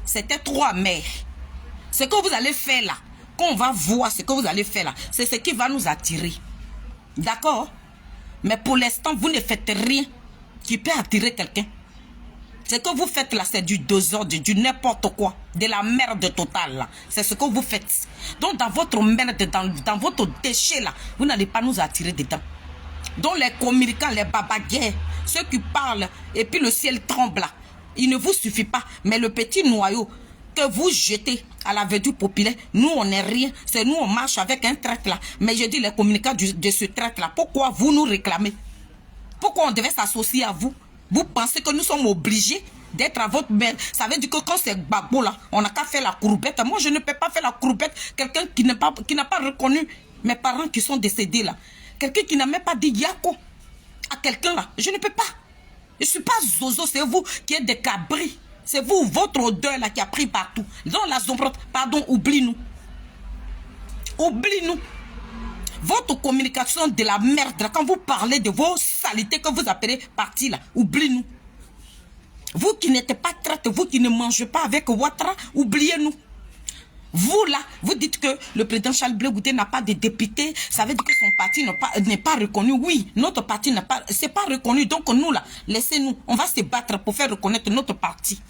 c'était trop amer. Ce que vous allez faire là, quand on va voir ce que vous allez faire là, c'est ce qui va nous attirer. D'accord? Mais pour l'instant, vous ne faites rien qui peut attirer quelqu'un. Ce que vous faites là, c'est du désordre, du n'importe quoi, de la merde totale là. C'est ce que vous faites. Donc dans votre merde, dans votre déchet là, vous n'allez pas nous attirer dedans. Donc les communicants, les babaguets, ceux qui parlent et puis le ciel tremble là, il ne vous suffit pas. Mais le petit noyau que vous jetez à la verdure populaire. Nous, on n'est rien. C'est nous, on marche avec un tract là. Mais je dis les communicants de ce tract là. Pourquoi vous nous réclamez? Pourquoi on devait s'associer à vous? Vous pensez que nous sommes obligés d'être à votre mère? Ça veut dire que quand c'est Gbagbo là, on n'a qu'à faire la courbette. Moi, je ne peux pas faire la courbette. Quelqu'un qui n'a pas reconnu mes parents qui sont décédés là. Quelqu'un qui n'a même pas dit Yako à quelqu'un là. Je ne peux pas. Je ne suis pas Zozo, c'est vous qui êtes des cabris. C'est vous, votre odeur là qui a pris partout. Dans la zombre, pardon, oublie-nous. Oublie-nous. Votre communication de la merde, là, quand vous parlez de vos saletés que vous appelez parti là, oublie-nous. Vous qui n'êtes pas traite, vous qui ne mangez pas avec Ouattara, oubliez-nous. Vous là, vous dites que le président Charles Blé Goudé n'a pas de député, ça veut dire que son parti n'est pas reconnu. Oui, notre parti n'est pas, c'est pas reconnu. Donc nous là, laissez-nous, on va se battre pour faire reconnaître notre parti.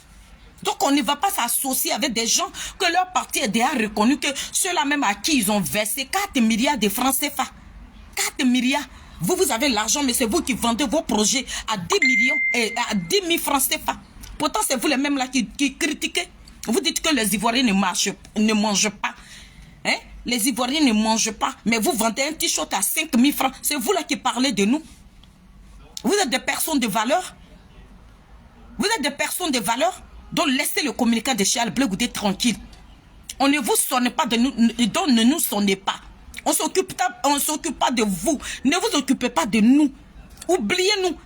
Donc on ne va pas s'associer avec des gens que leur parti est déjà reconnu, que ceux-là même à qui ils ont versé 4 milliards de francs CFA. 4 milliards. Vous avez l'argent, mais c'est vous qui vendez vos projets à 10 millions et à 10 000 francs CFA. Pourtant, c'est vous les mêmes là qui critiquez. Vous dites que les Ivoiriens ne mangent pas. Hein? Les Ivoiriens ne mangent pas. Mais vous vendez un t-shirt à 5 000 francs. C'est vous là qui parlez de nous. Vous êtes des personnes de valeur. Vous êtes des personnes de valeur. Donc laissez le communiqué de Charles Blé Goudé tranquille. On ne vous sonne pas de nous. Donc ne nous sonnez pas. On ne s'occupe pas de vous. Ne vous occupez pas de nous. Oubliez-nous,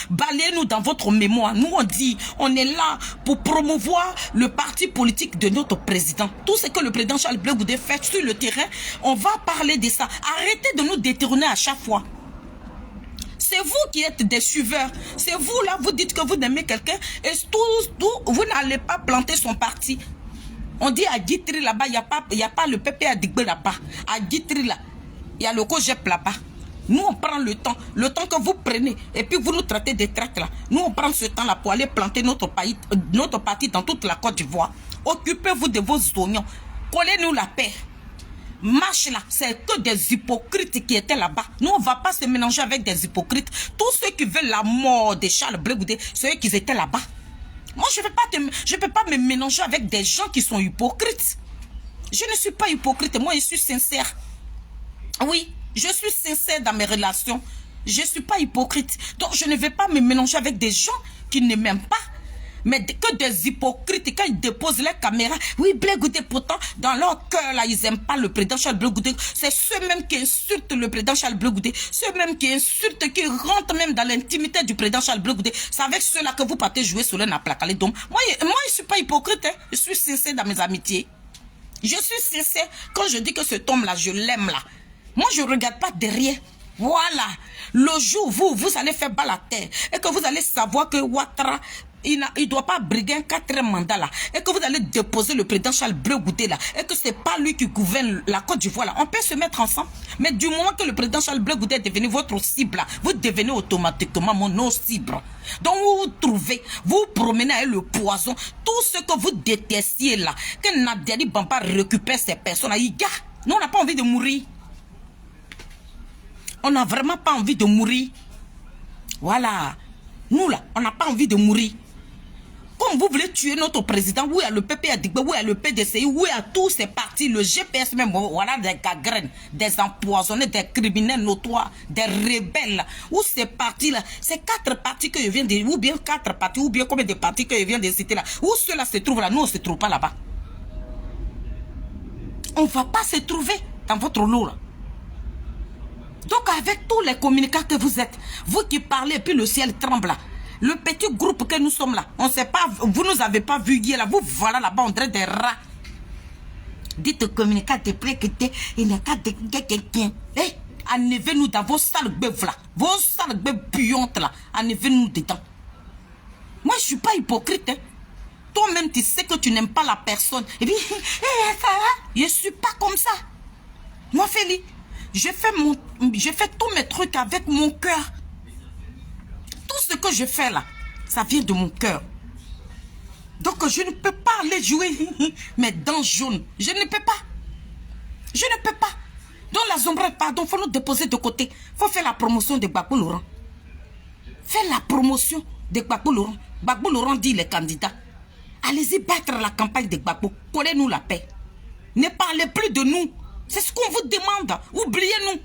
balayez-nous dans votre mémoire. Nous, on dit, on est là pour promouvoir le parti politique de notre président. Tout ce que le président Charles Blé Goudé fait sur le terrain, on va parler de ça. Arrêtez de nous détourner à chaque fois. C'est vous qui êtes des suiveurs. C'est vous, là, vous dites que vous aimez quelqu'un et vous n'allez pas planter son parti. On dit à Guitry là-bas, il n'y a pas le PP à Digbé là-bas. À Guitry là, il y a le Cogep là-bas. Nous, on prend le temps que vous prenez, et puis vous nous traitez des traites là. Nous, on prend ce temps-là pour aller planter notre parti dans toute la Côte d'Ivoire. Occupez-vous de vos oignons. Collez-nous la paix. Marche là, c'est que des hypocrites qui étaient là-bas. Nous, on ne va pas se mélanger avec des hypocrites. Tous ceux qui veulent la mort de Charles Blé Goudé, c'est eux qui étaient là-bas. Moi, je ne peux pas me mélanger avec des gens qui sont hypocrites. Je ne suis pas hypocrite, moi, je suis sincère. Oui. Je suis sincère dans mes relations. Je ne suis pas hypocrite. Donc, je ne vais pas me mélanger avec des gens qui ne m'aiment pas. Mais que des hypocrites, quand ils déposent les caméras, oui, Blé Goudé, pourtant, dans leur cœur, là, ils n'aiment pas le président Charles Blé Goudé. C'est ceux-mêmes qui insultent le président Charles Blé Goudé. Ceux-mêmes qui insultent, qui rentrent même dans l'intimité du président Charles Blé Goudé. C'est avec ceux-là que vous partez jouer sur un placalé d'homme. Moi, je ne suis pas hypocrite. Hein. Je suis sincère dans mes amitiés. Je suis sincère quand je dis que cet homme-là, je l'aime là. Moi, je ne regarde pas derrière. Voilà. Le jour où vous allez faire bas la terre et que vous allez savoir que Ouattara, il ne doit pas briguer un 4e mandat là. Et que vous allez déposer le président Charles Blé Goudé là. Et que ce n'est pas lui qui gouverne la Côte d'Ivoire là. On peut se mettre ensemble. Mais du moment que le président Charles Blé Goudé est devenu votre cible là, vous devenez automatiquement mon cible. Donc vous vous trouvez, vous promenez avec le poison. Tout ce que vous détestiez là, que Nadiali Bamba récupère ces personnes là, nous on n'a pas envie de mourir. On n'a vraiment pas envie de mourir. Voilà. Nous, là, on n'a pas envie de mourir. Comme vous voulez tuer notre président, oui, à le PP Adigbe, oui, à le PDCI, oui, à tous ces partis, le GPS même, voilà, des gangrènes, des empoisonnés, des criminels notoires, des rebelles. Où ces partis-là, c'est 4 partis que je viens de, ou bien 4 partis, ou bien combien de partis que je viens de citer là. Où ceux-là se trouvent là, nous, on ne se trouve pas là-bas. On ne va pas se trouver dans votre lot là. Donc avec tous les communicants que vous êtes, vous qui parlez et puis le ciel tremble là, le petit groupe que nous sommes là, on ne sait pas, vous ne nous avez pas vu hier là, vous voilà là-bas, on dirait des rats. Dites aux communicants de près que il n'y a qu'à quelqu'un. Enlevez-nous dans vos sales bœufs là, vos sales bœufs puantes là, enlevez-nous dedans. Moi je ne suis pas hypocrite. Hein. Toi-même tu sais que tu n'aimes pas la personne. Et puis, je ne suis pas comme ça. Moi Félix. Je fais tous mes trucs avec mon cœur. Tout ce que je fais là, ça vient de mon cœur. Donc je ne peux pas aller jouer mes dents jaunes. Je ne peux pas. Je ne peux pas. Donc la sombrette, pardon, il faut nous déposer de côté. Il faut faire la promotion de Gbagbo Laurent. Faire la promotion de Gbagbo Laurent. Gbagbo Laurent dit les candidats. Allez-y battre la campagne de Gbagbo. Collez-nous la paix. Ne parlez plus de nous. C'est ce qu'on vous demande. Oubliez-nous.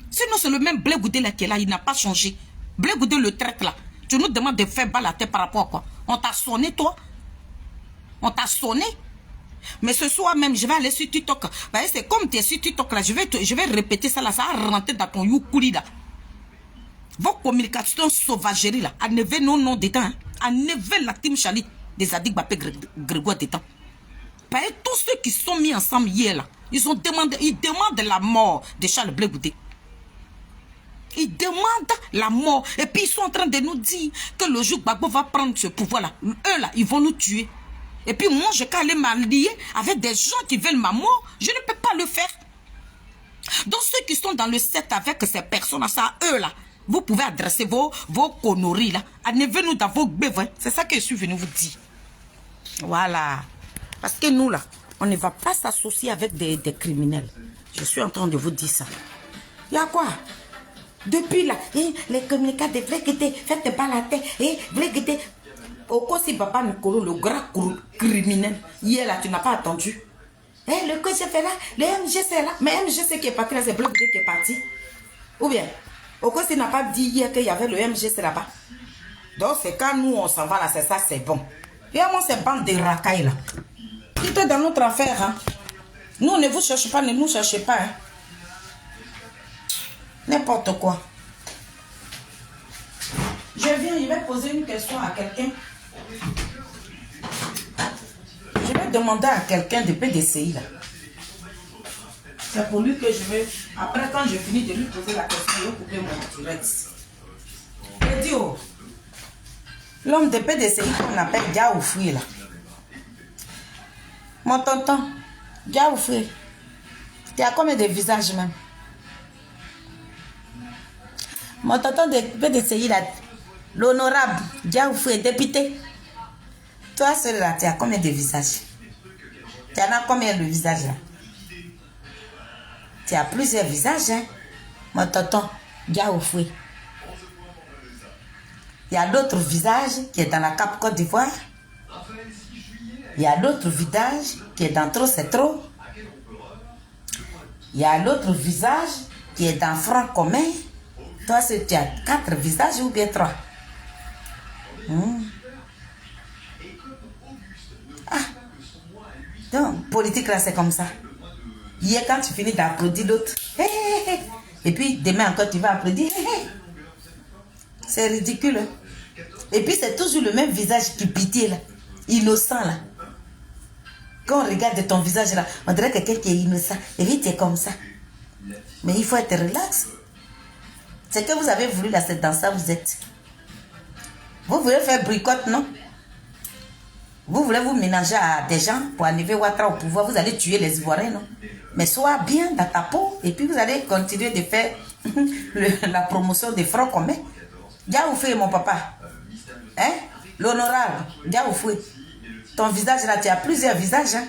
Sinon, c'est le même Blé Goudé là qui est là. Il n'a pas changé. Blé Goudé le traite là. Tu nous demandes de faire bas la tête par rapport à quoi? On t'a sonné, toi? On t'a sonné? Mais ce soir même, je vais aller sur TikTok. C'est comme tu es sur TikTok là. Je vais répéter ça là. Ça va rentrer dans ton youkuli là. Vos communications sauvageries là. Enlevez nos noms dedans. Enlevez la team Chali des Adik Bapé Grégoire dedans. Tous ceux qui sont mis ensemble hier là, ils demandent la mort de Charles Blé Goudé. Ils demandent la mort. Et puis ils sont en train de nous dire que le jour Gbagbo va prendre ce pouvoir là, eux là, ils vont nous tuer. Et puis moi, je vais aller m'allier avec des gens qui veulent ma mort. Je ne peux pas le faire. Donc ceux qui sont dans le set avec ces personnes, ça, eux là, vous pouvez adresser vos conneries là. Enlevez-nous dans vos bévins. C'est ça que je suis venu vous dire. Voilà. Parce que nous là, on ne va pas s'associer avec des criminels. Je suis en train de vous dire ça. Il y a quoi? Depuis là, les communicats de Blé Goudé, faites pas la tête. Blé Goudé. Au cas si papa Nicolo, le grand criminel, hier là, tu n'as pas attendu. Le coach fait là, le MG c'est là. Mais MG qui est parti là, c'est Blé Goudé qui est parti. Ou bien, au cas s'il n'a pas dit hier qu'il y avait le MG c'est là-bas. Donc c'est quand nous on s'en va là, c'est ça, c'est bon. Et à moi, c'est bande de racailles là. Quittez dans notre affaire. Hein. Nous, on ne vous cherche pas, ne nous cherchez pas. Hein. N'importe quoi. Je viens, je vais poser une question à quelqu'un. Je vais demander à quelqu'un de PDCI là. C'est pour lui que je vais. Après, quand je finis de lui poser la question, je vais couper mon direct. Je dis, oh, l'homme de PDCI qu'on appelle Diaoufri là. Mon tonton, Diaoufri, tu as combien de visages même? Mon tonton de PDCI là, l'honorable Diaoufri, député. Toi seul là, tu as combien de visages? Tu en as combien de visages là? Tu as plusieurs visages, hein? Mon tonton Diaoufri. Il y a d'autres visages qui est dans la Cap Côte d'Ivoire. Il y a d'autres visages qui est dans Trop c'est trop. Il y a l'autre visage qui est dans Front commun. Toi, tu as 4 visages ou bien 3? Ah. Donc, politique là, c'est comme ça. Hier, quand tu finis d'applaudir l'autre, et puis demain encore, tu vas applaudir. C'est ridicule. Hein? Et puis, c'est toujours le même visage qui pitié là. Innocent là. Quand on regarde ton visage là, on dirait quelqu'un qui est innocent. Et puis tu es comme ça. Mais il faut être relax. C'est que vous avez voulu là, c'est dans ça vous êtes. Vous voulez faire bricotte, non? Vous voulez vous ménager à des gens pour enlever Ouattara au pouvoir. Vous allez tuer les Ivoiriens, non? Mais sois bien dans ta peau. Et puis vous allez continuer de faire la promotion des Front commun. Diaoufri, mon papa. Hein? L'honorable. Diaoufri. Ton visage là, tu as plusieurs visages. Hein?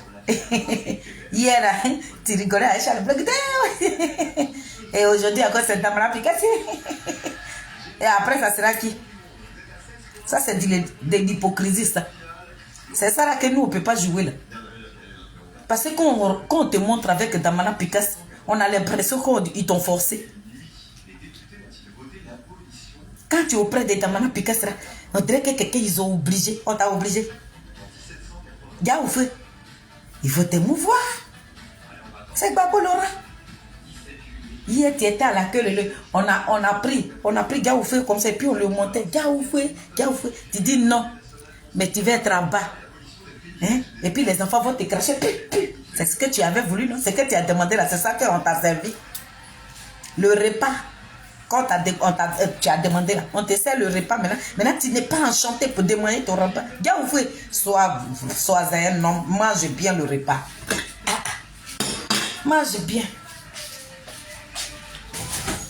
Hier là, tu rigolais à Charles Blé Goudé. Et aujourd'hui, encore c'est Damana Picasso. Et après, ça sera qui? Ça, c'est de l'hypocrisie, ça. C'est ça là que nous, on ne peut pas jouer là. Parce que quand on te montre avec Damana Picasso, on a l'impression qu'ils t'ont forcé. Quand tu es auprès de Damana Picasso, on dirait que quelqu'un, ils ont obligé. On t'a obligé. Diaoufri, il faut te mouvoir. C'est Gbagbo Laurent. Hier, tu étais à la queue, on a pris Diaoufri comme ça, et puis on le montait. Diaoufri. Tu dis non, mais tu vas être en bas. Hein? Et puis les enfants vont te cracher. C'est ce que tu avais voulu, non? C'est ce que tu as demandé là, c'est ça qu'on t'a servi. Le repas. Quand tu as demandé là, on te sert le repas maintenant. Maintenant, tu n'es pas enchanté pour demander ton repas. Diaoufri, sois un homme, mange bien le repas. Mange bien.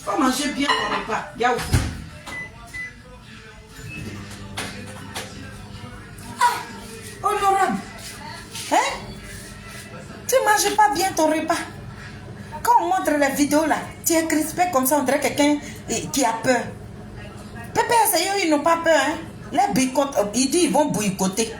Faut manger bien ton repas. Diaoufri. Ah, honorable. Hein? Tu ne manges pas bien ton repas. Quand on montre la vidéo là, tu es crispé comme ça, on dirait quelqu'un qui a peur. Pépé, ils n'ont pas peur. Hein? Les boycottent, ils disent qu'ils vont boycotter.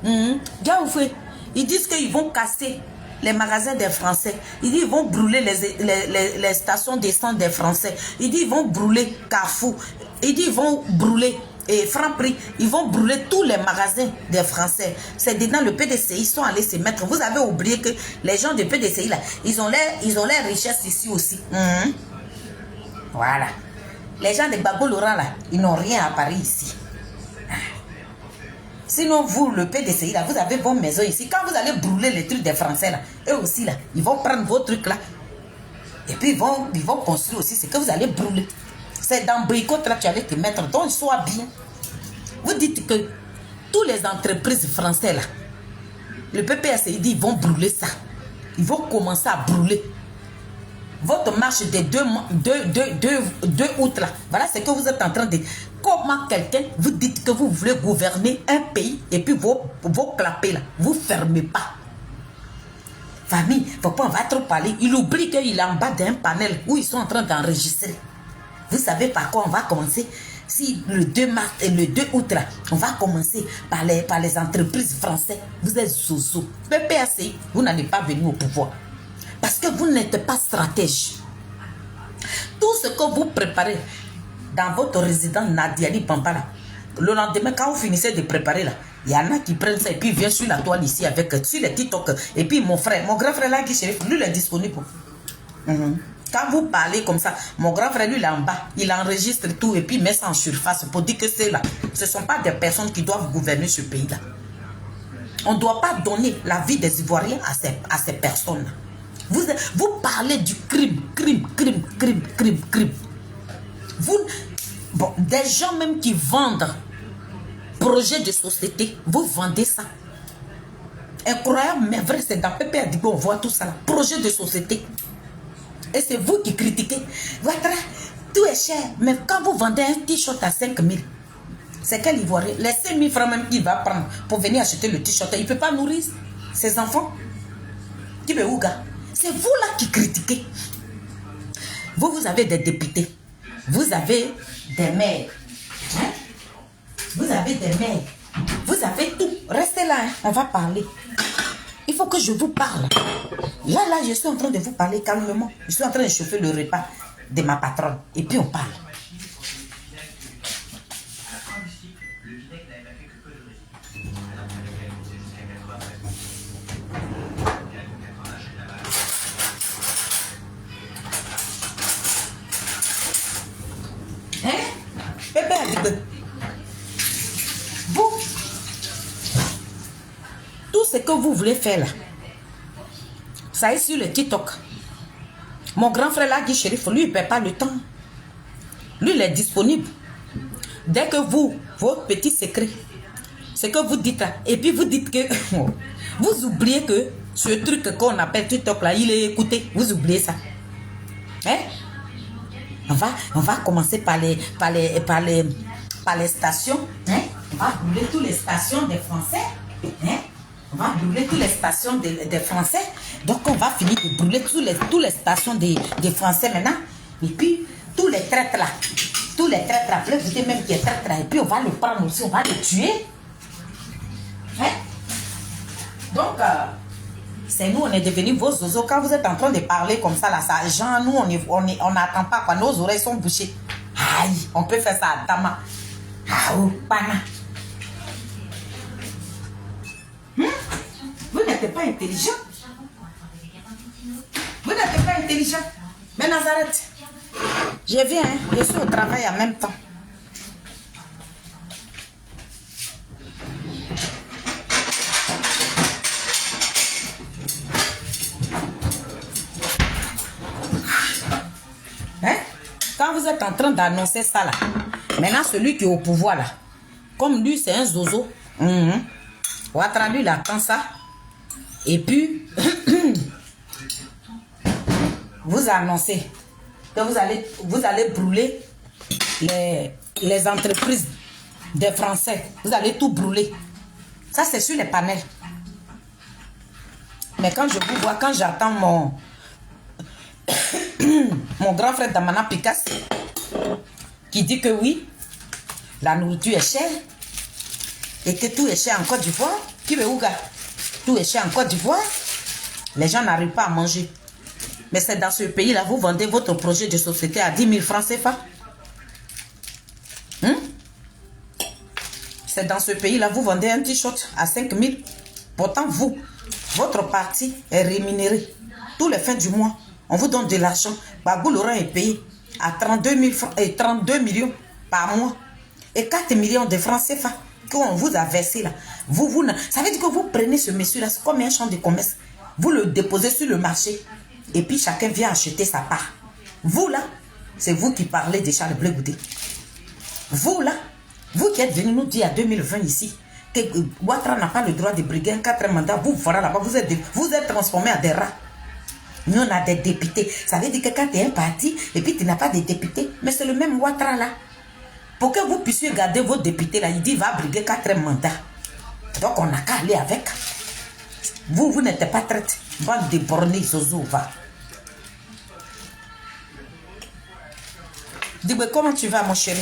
Ils disent qu'ils vont casser les magasins des Français. Ils disent qu'ils vont brûler les stations d'essence des Français. Ils disent qu'ils vont brûler Carrefour. Ils disent qu'ils vont brûler Franprix. Ils vont brûler tous les magasins des Français. C'est dedans le PDCI. Ils sont allés se mettre. Vous avez oublié que les gens du PDCI, là, ils ont leurs richesses ici aussi. Voilà. Les gens de Gbagbo Laurent, là, ils n'ont rien à Paris ici. Sinon, vous, le PDCI, là, vous avez vos maisons ici. Quand vous allez brûler les trucs des Français, là, eux aussi, là, ils vont prendre vos trucs, là. Et puis, ils vont construire aussi ce que vous allez brûler. C'est dans Bricotte, là, tu allais te mettre. Donc, sois bien. Vous dites que toutes les entreprises françaises, là, le PPSI dit, ils vont brûler ça. Ils vont commencer à brûler. Votre marche des 2 août, là, voilà ce que vous êtes en train de... Comment quelqu'un vous dites que vous voulez gouverner un pays et puis vos clapets là, vous ne fermez pas. Famille, papa, on va trop parler. Il oublie qu'il est en bas d'un panel où ils sont en train d'enregistrer. Vous savez par quoi on va commencer? Si le 2 mars et le 2 août là, on va commencer par les entreprises françaises. Vous êtes zozo. Le PACI, vous n'allez pas venir au pouvoir. Parce que vous n'êtes pas stratège. Tout ce que vous préparez dans votre résidence Nadiali Pampala, le lendemain, quand vous finissez de préparer là, il y en a qui prennent ça et puis viennent sur la toile ici sur les TikTok. Et puis mon grand frère là qui chéri, lui il est disponible. Quand vous parlez comme ça, mon grand frère lui il est en bas, il enregistre tout et puis met ça en surface pour dire que c'est là. Ce ne sont pas des personnes qui doivent gouverner ce pays là. On ne doit pas donner la vie des Ivoiriens à ces personnes là. Vous parlez du crime. Bon, des gens même qui vendent projets de société, vous vendez ça. Incroyable, mais vrai, c'est dans PPA, on voit tout ça là. Projet de société. Et c'est vous qui critiquez. Votre, tout est cher. Mais quand vous vendez un t-shirt à 5 000, c'est quel Ivoirien? Les 5 000 francs même qu'il va prendre pour venir acheter le t-shirt, il ne peut pas nourrir ses enfants. Qui veut où, gars? C'est vous là qui critiquez. Vous avez des députés. Vous avez des maires. Hein? Vous avez des maires. Vous avez tout. Restez là, hein. On va parler. Il faut que je vous parle. Là, je suis en train de vous parler calmement. Je suis en train de chauffer le repas de ma patronne. Et puis on parle. Vous, tout ce que vous voulez faire là, ça est sur le TikTok. Mon grand frère là, Guy Chérif, lui, il ne perd pas le temps. Lui, il est disponible. Dès que vous, vos petits secrets, ce que vous dites là, et puis vous dites que vous oubliez que ce truc qu'on appelle TikTok là, il est écouté. Vous oubliez ça. Hein? On va commencer par les stations. Hein? On va brûler toutes les stations des Français. Hein? On va brûler toutes les stations des Français. Donc, on va finir de brûler toutes les stations des Français maintenant. Et puis, tous les traîtres là. Tous les traîtres là. Vous dites même qu'il y a traîtres là. Et puis, on va le prendre aussi. On va le tuer. Hein? Donc, c'est nous, on est devenus vos zozos. Quand vous êtes en train de parler comme ça, là, ça, genre, nous, on n'attend pas, quoi. Nos oreilles sont bouchées. Aïe, on peut faire ça à Tama. Ah, oh, pana. Vous n'êtes pas intelligent. Vous n'êtes pas intelligent. Mais Nazareth, je viens, hein, je suis au travail en même temps. Hein? Quand vous êtes en train d'annoncer ça là, maintenant celui qui est au pouvoir là, comme lui c'est un zozo, Ouattara lui il attend ça, et puis vous annoncez que vous allez brûler les entreprises des Français, vous allez tout brûler. Ça c'est sur les panels. Mais quand je vous vois, quand j'attends mon grand frère Damana Picasso qui dit que oui, la nourriture est chère, et que tout est cher en Côte d'Ivoire, qui veut Ouga? Tout est cher en Côte d'Ivoire. Les gens n'arrivent pas à manger. Mais c'est dans ce pays-là, vous vendez votre projet de société à 10 000 francs CFA. C'est dans ce pays-là, vous vendez un t-shirt à 5 000. Pourtant, vous, votre parti est rémunéré. Tous les fins du mois, on vous donne de l'argent. Babou Laurent est payé à 32 000 francs et 32 millions par mois. Et 4 millions de francs CFA qu'on vous a versé là. Ça veut dire que vous prenez ce monsieur-là, c'est comme un champ de commerce. Vous le déposez sur le marché. Et puis chacun vient acheter sa part. Vous là, c'est vous qui parlez de Charles Blé Goudé. Vous là, vous qui êtes venu nous dire à 2020 ici que Ouattara n'a pas le droit de briguer un 4 mandats, vous voilà là-bas, vous êtes transformés en des rats. Nous on a des députés. Ça veut dire que quand tu es un parti et puis tu n'as pas de députés, mais c'est le même Ouattara là. Pour que vous puissiez garder vos députés là, il dit va briguer 4 mandats. Donc on n'a qu'à aller avec. Vous n'êtes pas traite. Bande de bornés, Zozo, va. Dis-moi, comment tu vas, mon chéri?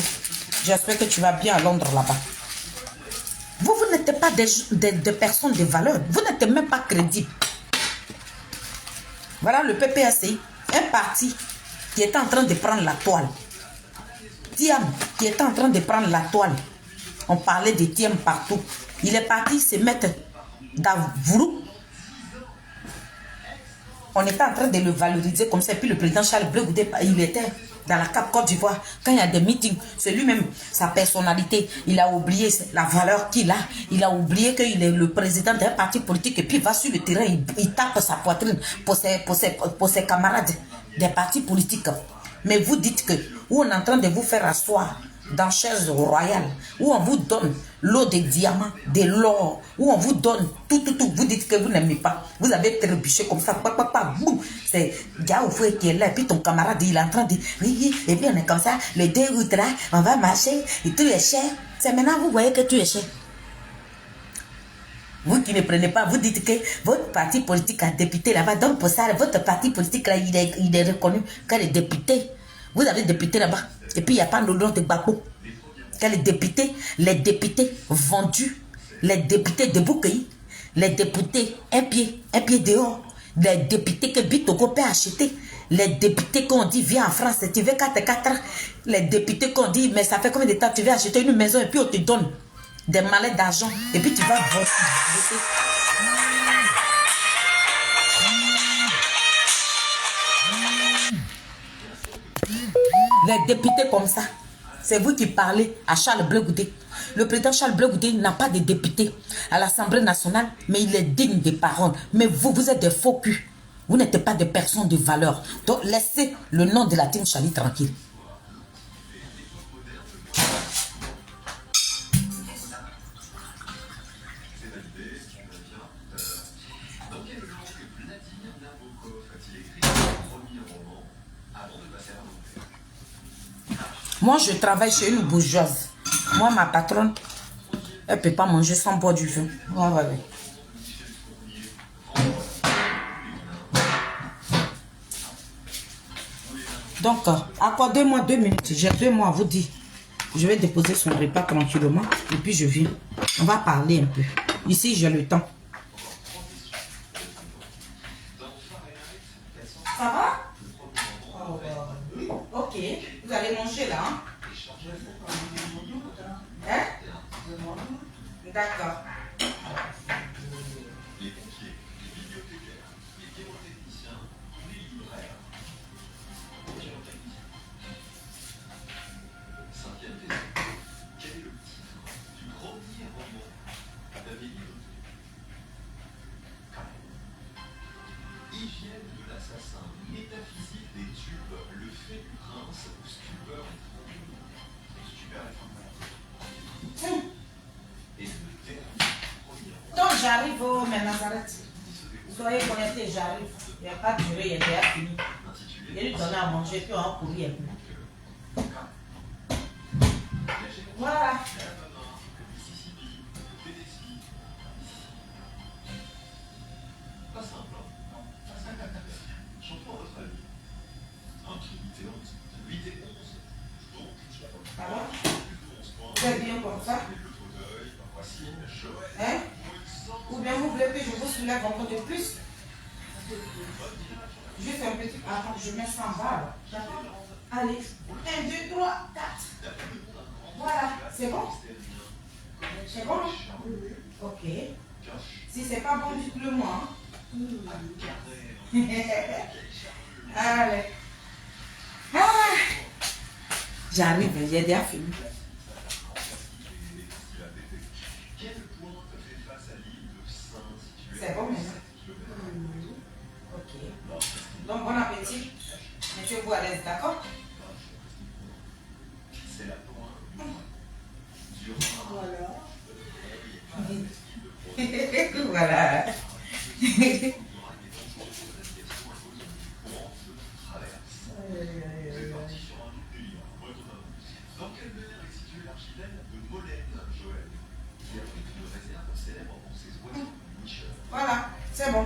J'espère que tu vas bien à Londres, là-bas. Vous n'êtes pas des personnes de valeur. Vous n'êtes même pas crédibles. Voilà le PPAC, un parti qui est en train de prendre la toile. Thiam, qui est en train de prendre la toile. On parlait de Thiam partout. Il est parti se mettre dans Vourou. On était en train de le valoriser comme ça. Et puis le président Charles Blé Goudé, il était dans la Cap Côte d'Ivoire. Quand il y a des meetings, c'est lui-même, sa personnalité. Il a oublié la valeur qu'il a. Il a oublié qu'il est le président d'un parti politique. Et puis il va sur le terrain, il tape sa poitrine pour ses camarades des partis politiques. Mais vous dites que, où on est en train de vous faire asseoir dans chaise royale, où on vous donne l'eau de diamants, de l'or, où on vous donne tout. Vous dites que vous n'aimez pas. Vous avez trébuché comme ça, boum. C'est Gaoufoué qui est là, et puis ton camarade, il est en train de oui, et puis on est comme ça, le 2 août là, on va marcher, et tout est cher. C'est maintenant vous voyez que tout est cher. Vous qui ne prenez pas, vous dites que votre parti politique a député là-bas, donc pour ça, votre parti politique là, il est reconnu comme les députés. Vous avez député là-bas, et puis il n'y a pas de nom de Gbagbo. Les députés vendus, les députés de Boukaï, les députés un pied dehors, les députés que Bitogo peut acheter, les députés qu'on dit viens en France, tu veux 4, les députés qu'on dit mais ça fait combien de temps tu veux acheter une maison et puis on te donne des mallettes d'argent et puis tu vas voter. Les députés comme ça, c'est vous qui parlez à Charles Blé Goudé. Le président Charles Blé Goudé n'a pas de député à l'Assemblée nationale, mais il est digne des paroles. Mais vous êtes des faux culs. Vous n'êtes pas des personnes de valeur. Donc laissez le nom de la team Charlie tranquille. Moi, je travaille chez une bourgeoise. Moi, ma patronne, elle ne peut pas manger sans boire du vin. Ouais. Donc, accordez-moi 2 minutes. J'ai 2 mois à vous dire. Je vais déposer son repas tranquillement. Et puis, je viens. On va parler un peu. Ici, j'ai le temps. Ça va? Ok. Vous allez manger là, hein? D'accord. Donc j'arrive au Nazareth. Soyez connectés, j'arrive. Il n'y a pas de durée, il y a déjà fini. Il lui donner à manger, puis on va courir un peu. Voilà. Alors, c'est bien comme ça. Hein? Ou bien vous voulez que je vous soulève encore de plus? Juste un petit... Attends, je mets ça en bas. D'accord? Allez. 1, 2, 3, 4. Voilà. C'est bon? C'est bon? Ok. Si c'est pas bon, dites-le moi. Allez. Ah. J'arrive, j'ai déjà fini. C'est bon maintenant? Ok. Donc bon appétit. Mettez-vous à l'aise, d'accord? Voilà. Voilà. Voilà, c'est bon.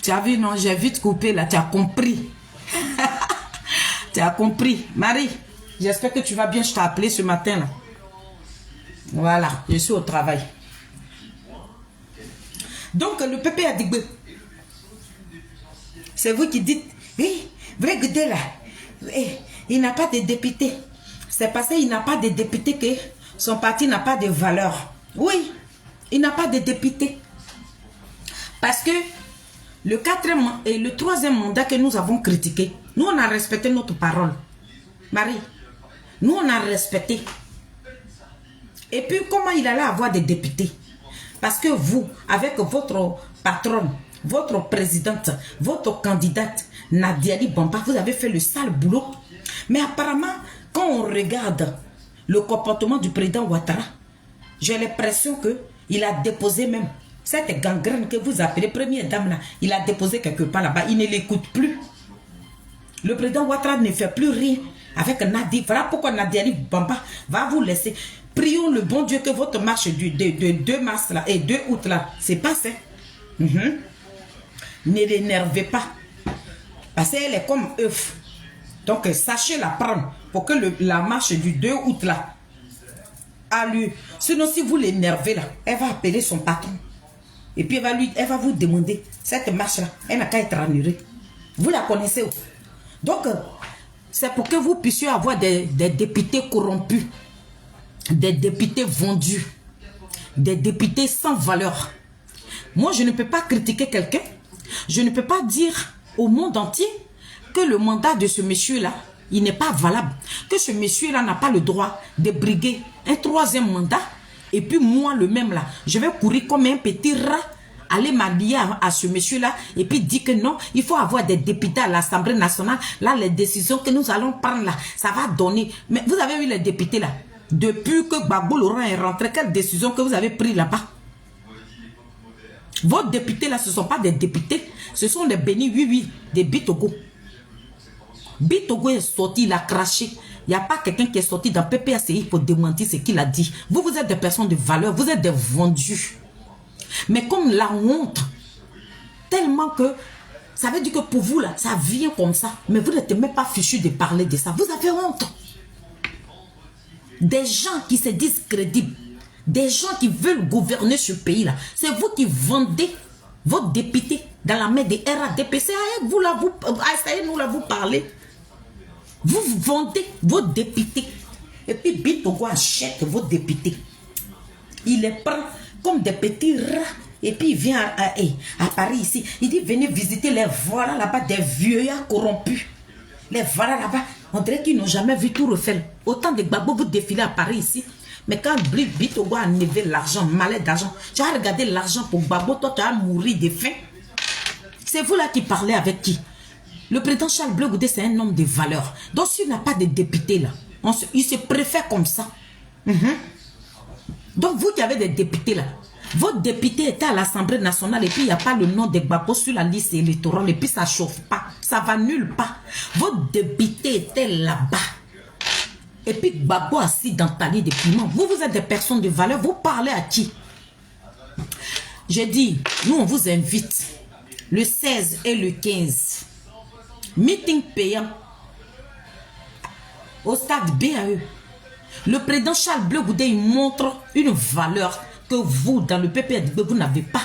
Tu as vu, non, j'ai vite coupé là, tu as compris. Tu as compris. Marie, j'espère que tu vas bien, je t'ai appelé ce matin là. Voilà, je suis au travail. Donc, le pépé a dit, c'est vous qui dites, oui, vrai Goudé là, il n'a pas de député. C'est parce qu'il n'a pas de député que son parti n'a pas de valeur. Oui, il n'a pas de député. Parce que le 4e et le 3e mandat que nous avons critiqué, nous on a respecté notre parole. Marie, nous on a respecté. Et puis comment il allait avoir des députés? Parce que vous, avec votre patronne, votre présidente, votre candidate, Nadiali Bamba, vous avez fait le sale boulot. Mais apparemment, quand on regarde le comportement du président Ouattara, j'ai l'impression qu'il a déposé même cette gangrène que vous appelez première dame là, il a déposé quelque part là-bas, il ne l'écoute plus. Le président Ouattara ne fait plus rien avec Nadi. Voilà pourquoi Nadiali Bamba va vous laisser. Prions le bon Dieu que votre marche de 2 mars là et 2 août là, c'est passé. Ne l'énervez pas. Parce qu'elle est comme œuf. Donc sachez la prendre pour que la marche du 2 août là a lieu. Sinon si vous l'énervez là, elle va appeler son patron. Et puis elle va vous demander, cette marche là, elle n'a qu'à être annulée. Vous la connaissez. Donc c'est pour que vous puissiez avoir des députés corrompus. Des députés vendus, des députés sans valeur. Moi, je ne peux pas critiquer quelqu'un. Je ne peux pas dire au monde entier que le mandat de ce monsieur-là, il n'est pas valable. Que ce monsieur-là n'a pas le droit de briguer un 3e mandat. Et puis moi, le même là, je vais courir comme un petit rat, aller m'allier à ce monsieur-là et puis dire que non, il faut avoir des députés à l'Assemblée nationale. Là, les décisions que nous allons prendre là, ça va donner. Mais vous avez vu les députés là? Depuis que Gbagbo Laurent est rentré, quelle décision que vous avez prise là-bas? Vos députés là, ce ne sont pas des députés, ce sont des bénis, oui, des Bitogo. Bitogo est sorti, il a craché. Il n'y a pas quelqu'un qui est sorti dans PPACI pour démentir ce qu'il a dit. Vous êtes des personnes de valeur, vous êtes des vendus. Mais comme la honte, tellement que, ça veut dire que pour vous là, ça vient comme ça. Mais vous n'êtes même pas fichu de parler de ça. Vous avez honte. Des gens qui se disent crédibles, des gens qui veulent gouverner ce pays-là, c'est vous qui vendez votre député dans la main des RADP. C'est à vous là, nous là, vous parlez. Vous vendez vos députés. Et puis Bitogo achète vos députés. Il les prend comme des petits rats. Et puis il vient à Paris ici. Il dit venez visiter les voilà là-bas, des vieillards corrompus. Les voilà là-bas. On dirait qu'ils n'ont jamais vu tout refaire. Autant de Gbagbo vous défilez à Paris ici. Mais quand Bitogo a enlevé l'argent, malais d'argent, tu as regardé l'argent pour Gbagbo, toi tu as mouru de faim. C'est vous là qui parlez avec qui? Le président Charles Blé Goudé, c'est un homme de valeur. Donc s'il n'a pas de député là, il se préfère comme ça. Donc vous qui avez des députés là, votre député était à l'Assemblée nationale et puis il n'y a pas le nom de Gbagbo sur la liste électorale et puis ça ne chauffe pas, ça va nulle part. Votre député était là-bas. Et puis Gbagbo assis dans Tali de Piment. Vous êtes des personnes de valeur, vous parlez à qui? J'ai dit, nous on vous invite le 16 et le 15. Meeting payant au stade BAE. Le président Charles Bleu Goudé, il montre une valeur que vous, dans le PPRD, vous n'avez pas.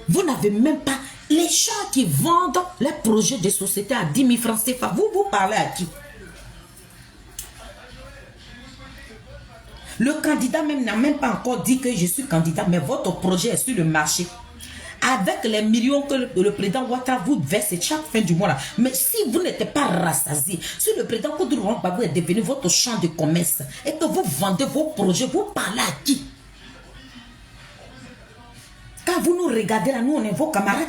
Vous n'avez même pas. Les gens qui vendent les projets de société à 10 000 francs CFA, vous parlez à qui? Le candidat même n'a même pas encore dit que je suis candidat, mais votre projet est sur le marché. Avec les millions que le président Ouattara vous verse chaque fin du mois là. Mais si vous n'êtes pas rassasié, si le président Koudou Babou est devenu votre champ de commerce et que vous vendez vos projets, vous parlez à qui? Quand vous nous regardez là, nous on est vos camarades.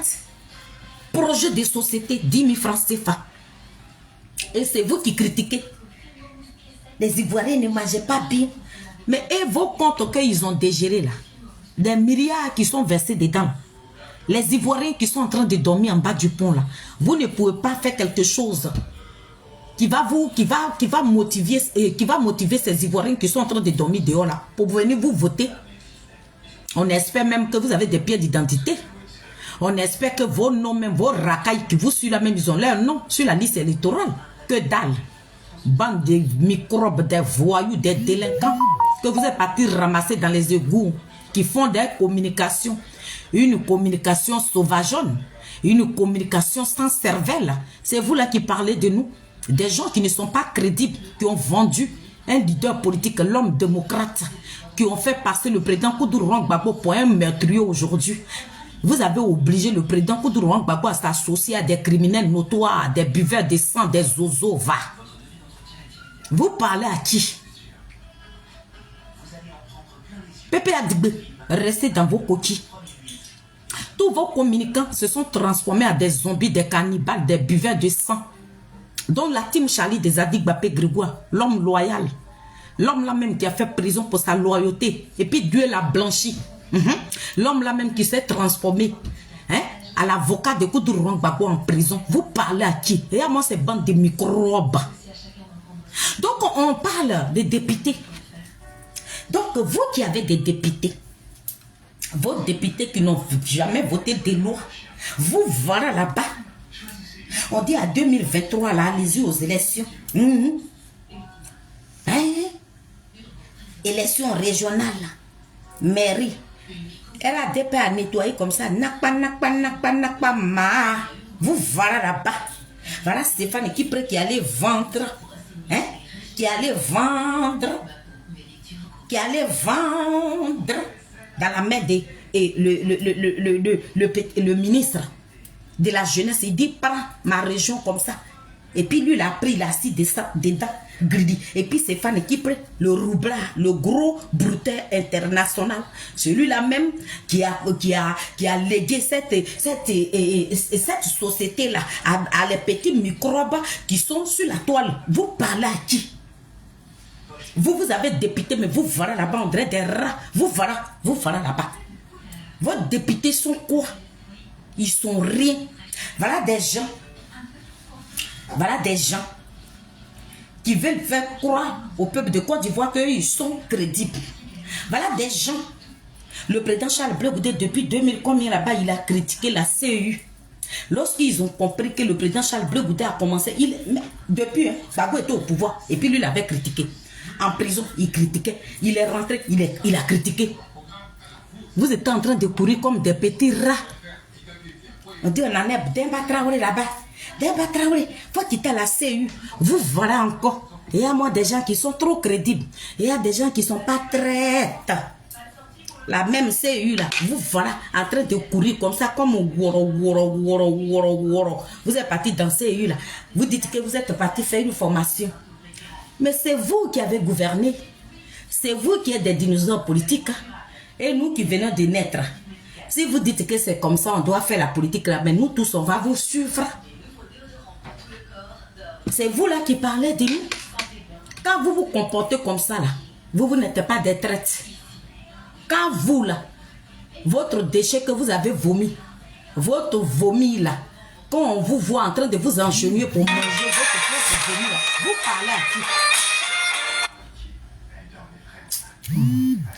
Projet de société, 10 000 francs CFA. Et c'est vous qui critiquez. Les Ivoiriens ne mangeaient pas bien. Mais et vos comptes qu'ils ont dégérés là, des milliards qui sont versés dedans, les Ivoiriens qui sont en train de dormir en bas du pont là, vous ne pouvez pas faire quelque chose qui va motiver ces Ivoiriens qui sont en train de dormir dehors là, pour venir vous voter. On espère même que vous avez des pièces d'identité. On espère que vos noms, même vos racailles qui vous suivent là même, ils ont leur nom sur la liste électorale. Que dalle. Bande de microbes, des voyous, des délinquants que vous êtes partis ramasser dans les égouts, qui font des communications. Une communication sauvageonne, une communication sans cervelle. C'est vous là qui parlez de nous. Des gens qui ne sont pas crédibles, qui ont vendu un leader politique, l'homme démocrate, qui ont fait passer le président Koudou Gbagbo pour un meurtrier aujourd'hui. Vous avez obligé le président Koudou Gbagbo à s'associer à des criminels notoires, à des buveurs de sang, des zozos, va. Vous parlez à qui? Pépé Adigbe, restez dans vos coquilles. Tous vos communicants se sont transformés en des zombies, des cannibales, des buveurs de sang. Dont la team Charlie des Adigbapé Grégoire, l'homme loyal. L'homme là même qui a fait prison pour sa loyauté. Et puis Dieu l'a blanchi. L'homme là même qui s'est transformé à l'avocat de Koudou Gbagbo en prison. Vous parlez à qui? Et à moi, ces bandes de microbes. Donc, on parle des députés. Donc, vous qui avez des députés, vos députés qui n'ont jamais voté des lois, vous voilà là-bas. On dit à 2023, là, allez-y aux élections. Élections régionales, mairie. Elle a des à nettoyer comme ça. Nakpa, ma. Vous voilà là-bas. Voilà Stéphane qui allait vendre. Qui allait vendre dans la main de le ministre de la jeunesse. Il dit, prends ma région comme ça. Et puis lui, il a pris, il a assis dedans, gridi. Et puis Stéphane qui prend le roublard, le gros brutal international. Celui-là même qui a légué cette société-là à les petits microbes qui sont sur la toile. Vous parlez à qui? Vous avez député, mais vous voilà là-bas, on dirait des rats. Vous voilà là-bas. Vos députés sont quoi? Ils sont rien. Voilà des gens qui veulent faire croire au peuple de Côte d'Ivoire qu'ils sont crédibles. Voilà des gens. Le président Charles Bleu Goudé, depuis 2000, combien là-bas, il a critiqué la CEU. Lorsqu'ils ont compris que le président Charles Bleu Goudé a commencé, depuis, Gbagbo était au pouvoir, et puis lui, il avait critiqué. En prison, il critiquait. Il est rentré, il a critiqué. Vous êtes en train de courir comme des petits rats. On dit, on en est Demba Traoré là-bas. Demba Traoré, faut quitter la CU. Vous voilà encore. Il y a moi des gens qui sont trop crédibles. Il y a des gens qui ne sont pas traites. La même CU là, vous voilà en train de courir comme ça, comme woro. Vous êtes parti dans CU là. Vous dites que vous êtes parti faire une formation. Mais c'est vous qui avez gouverné. C'est vous qui êtes des dinosaures politiques. Et nous qui venons de naître. Si vous dites que c'est comme ça, on doit faire la politique là, mais nous tous, on va vous suivre. C'est vous là qui parlez de nous. Quand vous vous comportez comme ça là, vous n'êtes pas des traites. Quand vous là, votre déchet que vous avez vomi, votre vomi là, quand on vous voit en train de vous engenouiller pour manger votre propre vomi là, vous parlez à qui?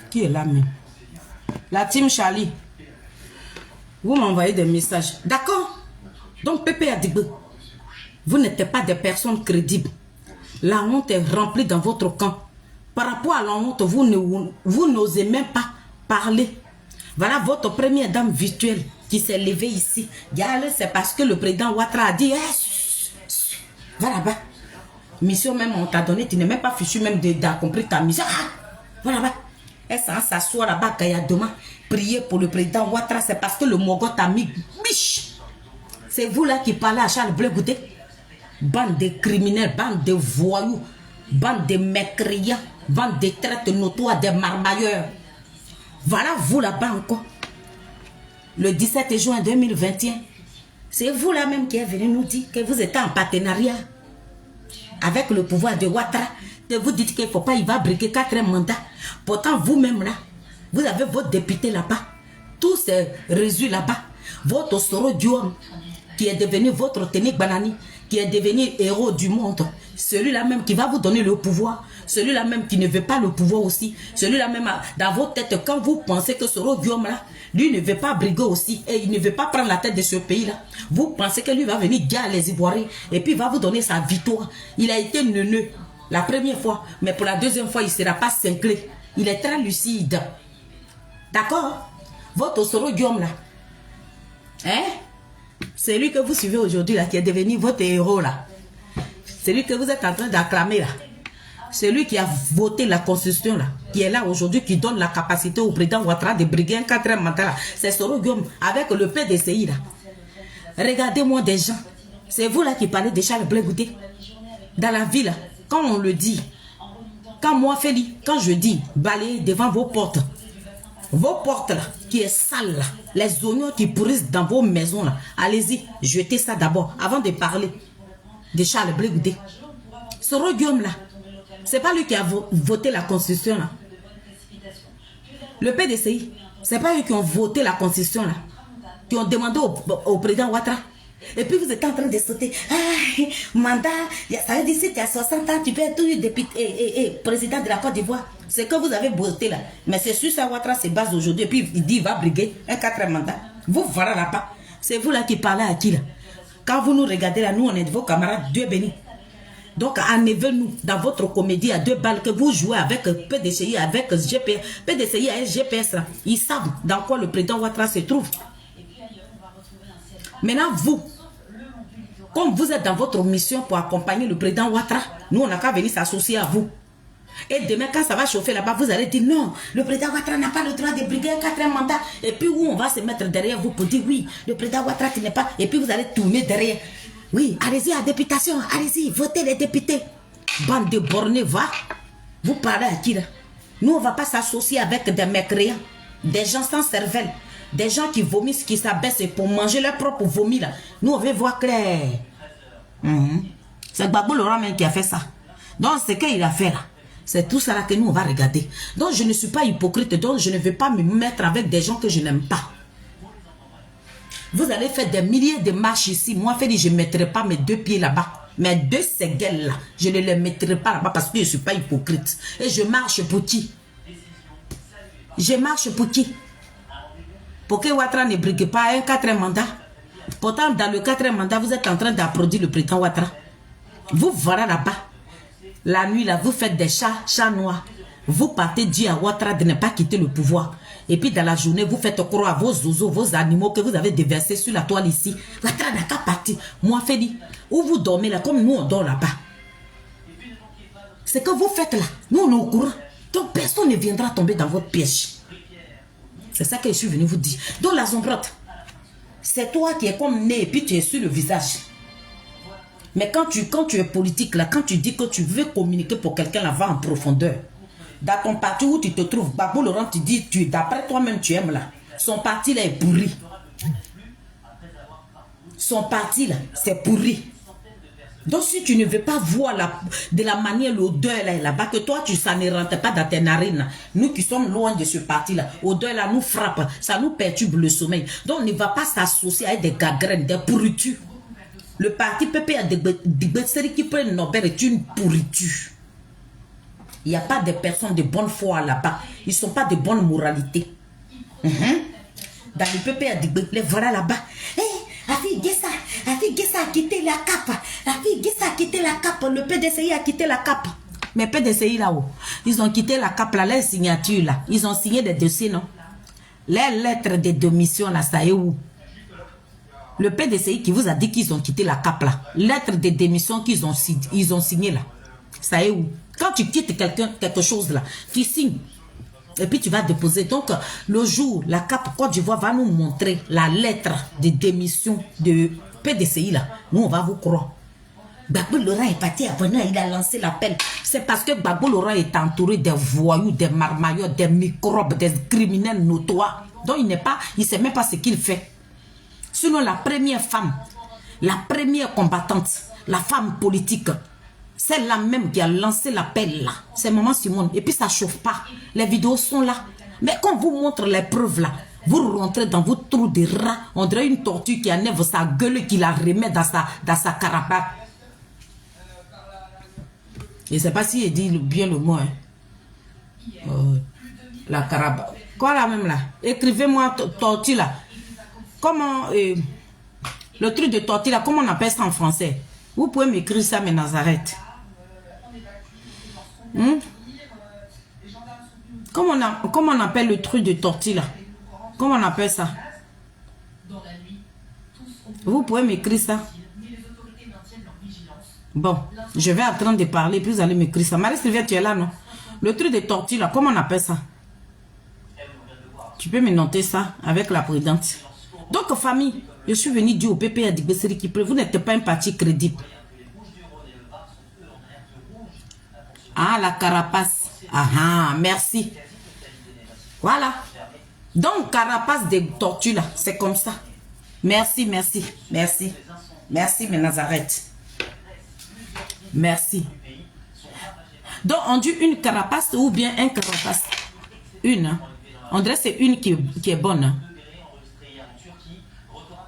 Qui est là même? La team Charlie. Vous m'envoyez des messages. D'accord? Donc Pépé Adigbe, vous n'êtes pas des personnes crédibles. La honte est remplie dans votre camp. Par rapport à la honte, vous n'osez même pas parler. Voilà votre première dame virtuelle qui s'est levée ici. C'est parce que le président Ouattara a dit va là-bas. Mission même, on t'a donné, tu n'es même pas fichu même d'accomplir ta mission. Va là-bas. Elle s'assoit là-bas, demain. Prier pour le président Ouattara, c'est parce que le Mogot a mis biche. C'est vous là qui parlez à Charles Blé Goudé. Bande de criminels, bande de voyous, bande de mécréants, bande de traites notoires, des marmailleurs. Voilà vous là-bas encore. Le 17 juin 2021, c'est vous là même qui est venu nous dire que vous êtes en partenariat avec le pouvoir de Ouattara. Que vous dites qu'il ne faut pas, il va briguer 4 mandats. Pourtant, vous-même là, vous avez votre député là-bas. Tout s'est résolu là-bas. Votre Soro Diom, qui est devenu votre Ténik Banani, qui est devenu héros du monde. Celui-là même qui va vous donner le pouvoir. Celui-là même qui ne veut pas le pouvoir aussi. Celui-là même dans votre tête, quand vous pensez que Soro Diom là, lui ne veut pas briguer aussi. Et il ne veut pas prendre la tête de ce pays-là. Vous pensez que lui va venir gagner les Ivoiriens. Et puis il va vous donner sa victoire. Il a été neuneux la première fois. Mais pour la deuxième fois, il ne sera pas cinglé. Il est très lucide. D'accord? Votre Soro Diom là. Hein? C'est lui que vous suivez aujourd'hui là, qui est devenu votre héros là. C'est lui que vous êtes en train d'acclamer là. C'est lui qui a voté la constitution là, qui est là aujourd'hui, qui donne la capacité au président Ouattara de briguer un 4e mandat là. C'est Soro Diom avec le PDCI là. Regardez-moi des gens. C'est vous là qui parlez de Charles Blé Goudé. Dans la vie là, quand on le dit, quand moi Feli, quand je dis balayez devant vos portes là, qui est sale là, les oignons qui pourrissent dans vos maisons là, allez-y, jetez ça d'abord, avant de parler de Charles Blé Goudé. Soro Diom là, c'est pas lui qui a voté la constitution là. Le PDCI, c'est pas eux qui ont voté la constitution là, qui ont demandé au président Ouattara. Et puis vous êtes en train de sauter. Mandat, ça veut dire si tu as 60 ans, tu peux être député, président de la Côte d'Ivoire. C'est que vous avez voté là. Mais c'est sur ça Ouattara se base aujourd'hui. Et puis il dit il va briguer un 4e mandat. Vous voilà là-bas. C'est vous là qui parlez à qui là. Quand vous nous regardez là, nous on est vos camarades, Dieu béni. Donc enlevez-nous dans votre comédie à 2 balles que vous jouez avec PDCI, avec GPS. PDCI et GPS là. Ils savent dans quoi le président Ouattara se trouve. Maintenant, vous, comme vous êtes dans votre mission pour accompagner le président Ouattara, nous, on n'a qu'à venir s'associer à vous. Et demain, quand ça va chauffer là-bas, vous allez dire non, le président Ouattara n'a pas le droit de briguer un 4e mandat. Et puis, où on va se mettre derrière vous pour dire oui, le président Ouattara qui n'est pas. Et puis, vous allez tourner derrière. Oui, allez-y à la députation, allez-y, votez les députés. Bande de bornés, va. Vous parlez à qui là? Nous, on ne va pas s'associer avec des mécréants, des gens sans cervelle. Des gens qui vomissent, qui s'abaissent pour manger leur propre vomi là. Nous on veut voir clair. C'est Gbagbo Laurent même qui a fait ça. Donc ce qu'il a fait là, c'est tout ça là que nous on va regarder. Donc je ne suis pas hypocrite, donc je ne vais pas me mettre avec des gens que je n'aime pas. Vous allez faire des milliers de marches ici. Moi Feli, je ne mettrai pas mes 2 pieds là-bas. Mes 2 ségelles là, je ne les mettrai pas là-bas parce que je ne suis pas hypocrite. Et je marche pour qui? Je marche pour qui? Pour que Ouattara ne brigue pas un 4e mandat. Pourtant, dans le 4e mandat, vous êtes en train d'applaudir le président Ouattara. Vous voilà là-bas. La nuit, là, vous faites des chats noirs. Vous partez dire à Ouattara de ne pas quitter le pouvoir. Et puis, dans la journée, vous faites croire à vos oiseaux, vos animaux que vous avez déversés sur la toile ici. Ouattara n'a qu'à partir. Moi, Feli, où vous dormez là, comme nous, on dort là-bas. C'est que vous faites là. Nous, on est au courant. Donc, personne ne viendra tomber dans votre piège. C'est ça que je suis venu vous dire. Donc la zombrotte, c'est toi qui es comme né et puis tu es sur le visage. Mais quand tu es politique là, quand tu dis que tu veux communiquer pour quelqu'un là, va en profondeur. Dans ton parti où tu te trouves, Gbagbo Laurent te dit, d'après toi-même tu aimes là. Son parti là est pourri. Son parti là, c'est pourri. Donc si tu ne veux pas voir de la manière l'odeur là-bas, que toi ça ne rentre pas dans tes narines, nous qui sommes loin de ce parti-là, l'odeur là nous frappe, ça nous perturbe le sommeil. Donc on ne va pas s'associer avec des gangrènes, des pourritures. Le parti PPA qui prennent Nobel est une pourriture. Il n'y a pas de personnes de bonne foi là-bas. Ils ne sont pas de bonne moralité. Dans le PPA les voilà là-bas. fille Guessa a quitté la CAP. La fille Guessa a quitté la CAP. Le PDCI a quitté la CAP. Mais PDCI là-haut, ils ont quitté la CAP là, les signatures là. Ils ont signé des dossiers, non? Les lettres de démission là, ça est où? Le PDCI qui vous a dit qu'ils ont quitté la CAP là. Lettres de démission qu'ils ont signé là. Ça est où? Quand tu quittes quelque chose là, tu signes. Et puis tu vas déposer. Donc, le jour, la CAP Côte d'Ivoire va nous montrer la lettre de démission de PDCI là. Nous, on va vous croire. Gbagbo Laurent est parti à Venant, il a lancé l'appel. C'est parce que Gbagbo Laurent est entouré des voyous, des marmailleurs, des microbes, des criminels notoires. Donc, il ne sait même pas ce qu'il fait. Sinon, la première femme, la première combattante, la femme politique, c'est la même qui a lancé l'appel là. C'est Maman Simone. Et puis ça chauffe pas. Les vidéos sont là. Mais quand on vous montre les preuves là, vous rentrez dans votre trou de rat. On dirait une tortue qui enlève sa gueule, qui la remet dans sa carapace. Je ne sais pas si il dit bien le mot. Hein. La carapace. Quoi là même là? Écrivez-moi tortue là. Comment... le truc de tortue là, comment on appelle ça en français? Vous pouvez m'écrire ça, mais Nazareth. Comment on appelle le truc de tortue là? Comment on appelle ça? Vous pouvez m'écrire ça. Bon, je vais en train de parler, puis vous allez m'écrire ça. Marie-Sylvia, tu es là, non? Le truc de tortue là, comment on appelle ça? Tu peux me noter ça avec la présidente. Donc, famille, je suis venu dire au PPA de Besseri qui vous n'êtes pas un parti crédible. Ah, la carapace. Ah, merci. Voilà. Donc, carapace de tortue là, c'est comme ça. Merci, merci, merci. Merci, mes Nazareth. Merci. Donc, on dit une carapace ou bien un carapace. Une. Hein? On dirait que c'est une qui est bonne. Hein?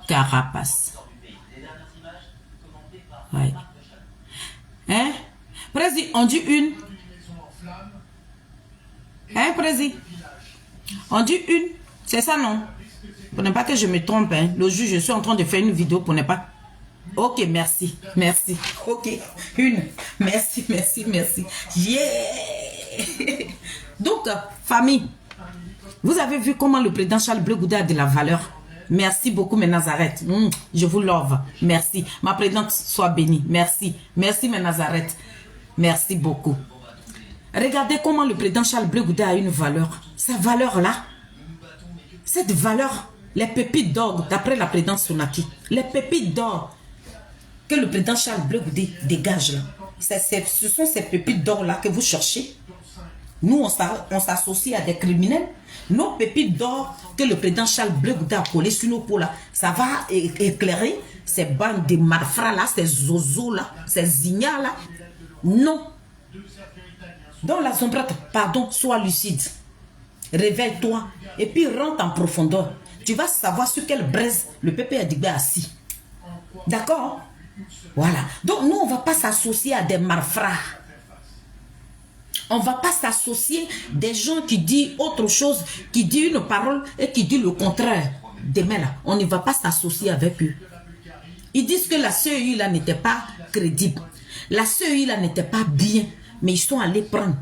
Carapace. Ouais. Hein? Président, on dit une. Hein, Président? On dit une. C'est ça, non? Pour ne pas que je me trompe, hein. Le jour, je suis en train de faire une vidéo pour ne pas... Ok, merci. Merci. Ok. Une. Merci, merci, merci. Yeah! Donc, famille, vous avez vu comment le président Charles Blé Goudé a de la valeur? Merci beaucoup, mes Nazareth. Je vous love. Merci. Ma présidente soit bénie. Merci. Merci, mes Nazareth. Merci beaucoup. Regardez comment le président Charles Blé Goudé a une valeur. Cette valeur-là, cette valeur, les pépites d'or, d'après la présidente Sonaki, les pépites d'or que le président Charles Blé Goudé dégage là, ce sont ces pépites d'or-là que vous cherchez. Nous, on s'associe à des criminels. Nos pépites d'or que le président Charles Blé Goudé a collé sur nos peaux là, ça va éclairer ces bandes de malfrats là, ces zozos là, ces ignas là. Non. Donc la sombrette, pardon, sois lucide. Réveille-toi et puis rentre en profondeur. Tu vas savoir sur quelle braise le pépé a dit assis. D'accord? Voilà. Donc nous, on ne va pas s'associer à des malfrats. On ne va pas s'associer des gens qui disent autre chose, qui disent une parole et qui disent le contraire. Demain là, on ne va pas s'associer avec eux. Ils disent que la CEI là n'était pas crédible. La CEI là n'était pas bien. Mais ils sont allés prendre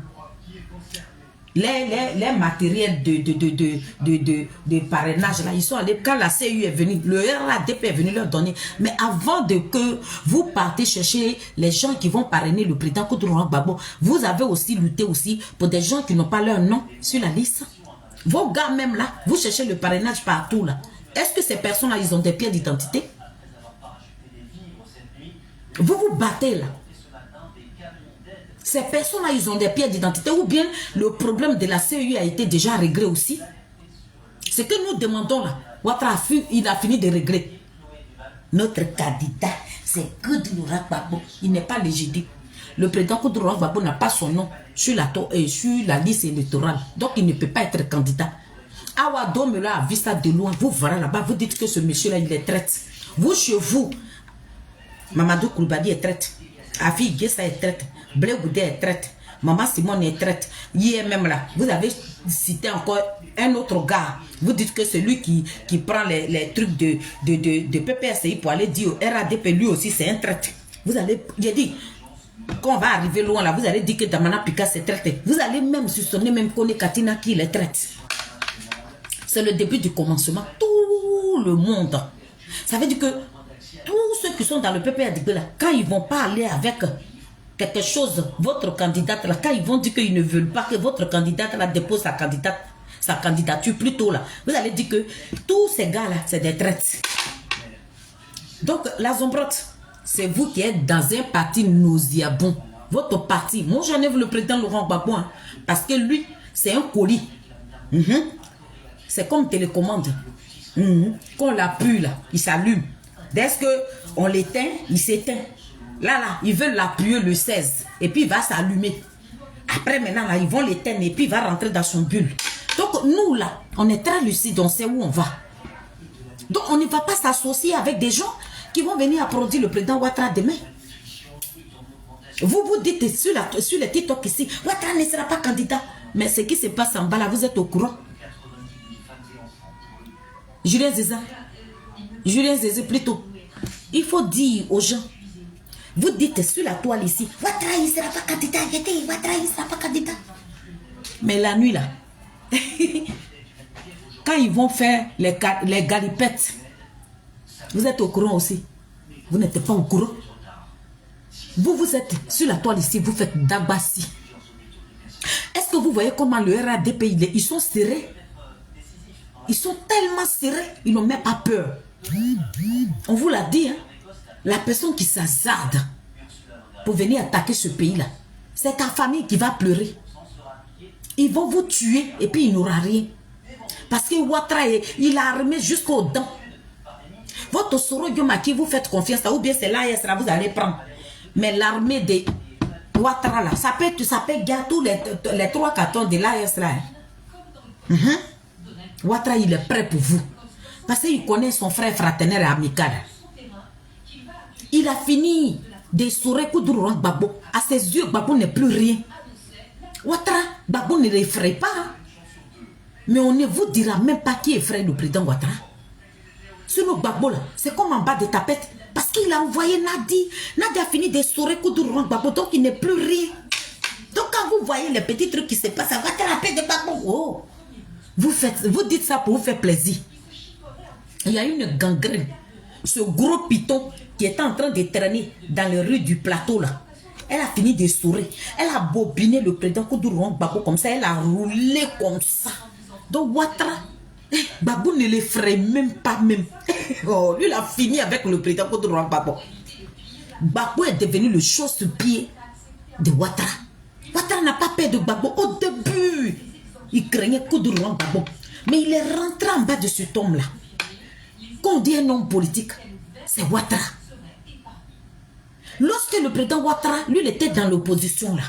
les matériels de parrainage là. Ils sont allés, quand la CEI est venue, le RADP est venu leur donner. Mais avant que vous partez chercher les gens qui vont parrainer le président Côte d'Ivoire Gbagbo, vous avez aussi lutté aussi pour des gens qui n'ont pas leur nom sur la liste. Vos gars même là, vous cherchez le parrainage partout là. Est-ce que ces personnes là, ils ont des pièces d'identité? Vous vous battez là. Ces personnes-là, ils ont des pièces d'identité ou bien le problème de la CEI a été déjà réglé aussi. Ce que nous demandons là, Ouattara, il a fini de régler. Notre candidat, c'est Côte d'Ivoire Gbagbo. Il n'est pas légitime. Le président Côte d'Ivoire Gbagbo n'a pas son nom sur la liste électorale. Donc, il ne peut pas être candidat. Awado me l'a vu ça de loin. Vous verrez là-bas, vous dites que ce monsieur-là, il est traite. Vous, chez vous, Mamadou Koulibaly est traite. Afi Guessa est traite. Blé Goudé est traite. Maman Simone est traite. Hier même là, vous avez cité encore un autre gars. Vous dites que celui qui prend les trucs de PPSI pour aller dire au RADP, lui aussi c'est un traite. Vous allez, j'ai dit, quand on va arriver loin là, vous allez dire que Damana Pika c'est traité. Vous allez même soupçonner même Kone Katina qui les traite. C'est le début du commencement. Tout le monde. Ça veut dire que tous ceux qui sont dans le PPRDB là, quand ils vont pas aller avec quelque chose, votre candidate là, quand ils vont dire qu'ils ne veulent pas que votre candidate là dépose sa candidature plus tôt là, vous allez dire que tous ces gars là, c'est des traites. Donc la Zombrotte, c'est vous qui êtes dans un parti nauséabond. Votre parti, moi j'enlève le président Laurent Gbagbo, hein, parce que lui, c'est un colis. C'est comme télécommande. Quand on l'appuie là, il s'allume. Dès qu'on l'éteint, il s'éteint. Là, ils veulent l'appuyer le 16. Et puis il va s'allumer. Après maintenant, là, ils vont l'éteindre et puis il va rentrer dans son bulle. Donc nous là, on est très lucide, on sait où on va. Donc on ne va pas s'associer avec des gens qui vont venir applaudir le président Ouattara demain. Vous vous dites sur les TikTok ici, Ouattara ne sera pas candidat. Mais ce qui se passe en bas là, vous êtes au courant. Julien Zézé plutôt. Il faut dire aux gens, vous dites sur la toile ici, Ouattara il ne sera pas candidat, Ouattara il ne sera pas candidat. Mais la nuit là, quand ils vont faire les galipettes, vous êtes au courant aussi. Vous n'êtes pas au courant. Vous êtes sur la toile ici, vous faites d'Abbassi. Est-ce que vous voyez comment le RADP, ils sont serrés? Ils sont tellement serrés, ils n'ont même pas peur. On vous l'a dit, hein? La personne qui s'hasarde pour venir attaquer ce pays-là, c'est ta famille qui va pleurer. Ils vont vous tuer et puis il n'aura rien. Parce que Ouattara, il a armé jusqu'aux dents. Votre Soro Dioma qui vous faites confiance, ou bien c'est l'AS là, vous allez prendre. Mais l'armée de Ouattara là, ça peut garder tous les 3 cartons de l'AS là. Ouattara, il est prêt pour vous. Parce qu'il connaît son frère fraternel et amical. Il a fini de sourer Koudourou Gbagbo. À ses yeux, Gbagbo n'est plus rien. Ouattara, Gbagbo ne l'effraie pas. Hein? Mais on ne vous dira même pas qui effraie le président Ouattara. Sinon, Gbagbo là, c'est comme en bas de tapette. Parce qu'il a envoyé Nadi. Nadi a fini de sourer Koudourou Gbagbo, donc il n'est plus rien. Donc quand vous voyez les petits trucs qui se passent, Ouattara paix de Gbagbo. Oh. Vous dites ça pour vous faire plaisir. Il y a une gangrène. Ce gros piton qui est en train de traîner dans les rues du plateau là. Elle a fini de sourire. Elle a bobiné le président Koudourou Gbagbo comme ça. Elle a roulé comme ça. Donc Ouattara, Gbagbo ne l'effraie même pas même. Oh, lui il a fini avec le président Koudourou Gbagbo. Gbagbo est devenu le chausse-pied de Ouattara. Ouattara n'a pas peur de Gbagbo au début. Il craignait Koudourou Gbagbo. Mais il est rentré en bas de ce tombe-là. Quand on dit un homme politique, c'est Ouattara. Lorsque le président Ouattara, lui, il était dans l'opposition là.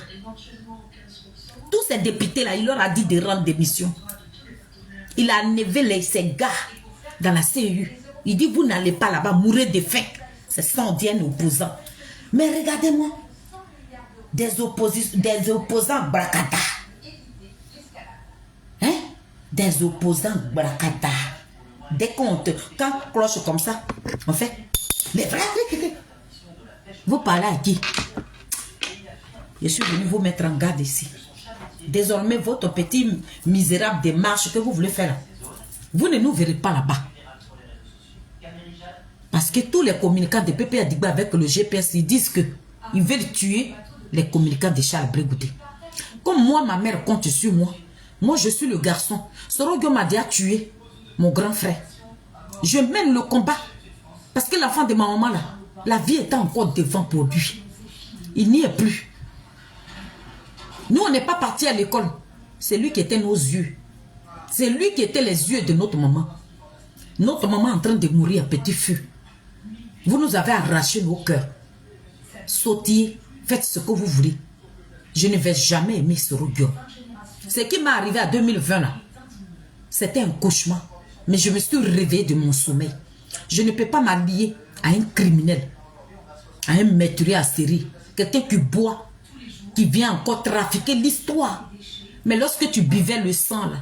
Tous ces députés-là, il leur a dit de rendre démission. Il a enlevé ses gars dans la CEU. Il dit, vous n'allez pas là-bas mourir de faim. C'est ça, on dit un opposant. Mais regardez-moi. Des opposants bracata. Hein? Des opposants bracata. Des comptes. Quand cloche comme ça, on fait. Mais frère, vous parlez à qui? Je suis venu vous mettre en garde ici. Désormais, votre petit misérable démarche que vous voulez faire, vous ne nous verrez pas là-bas. Parce que tous les communicants de PPRDB avec le GPS, ils disent qu'ils veulent tuer les communicants de Charles Blé Goudé. Comme moi, ma mère compte sur moi. Moi, je suis le garçon. Soro Dioma a tué mon grand frère. Je mène le combat. Parce que l'enfant de ma maman, là, la vie est encore devant pour lui. Il n'y est plus. Nous, on n'est pas partis à l'école. C'est lui qui était nos yeux. C'est lui qui était les yeux de notre maman. Notre maman est en train de mourir à petit feu. Vous nous avez arraché nos cœurs. Sautez, faites ce que vous voulez. Je ne vais jamais aimer ce Soro. Ce qui m'est arrivé à 2020, là, c'était un cauchemar. Mais je me suis réveillée de mon sommeil. Je ne peux pas m'allier à un criminel, à un meurtrier à série, quelqu'un qui boit qui vient encore trafiquer l'histoire. Mais lorsque tu buvais le sang là,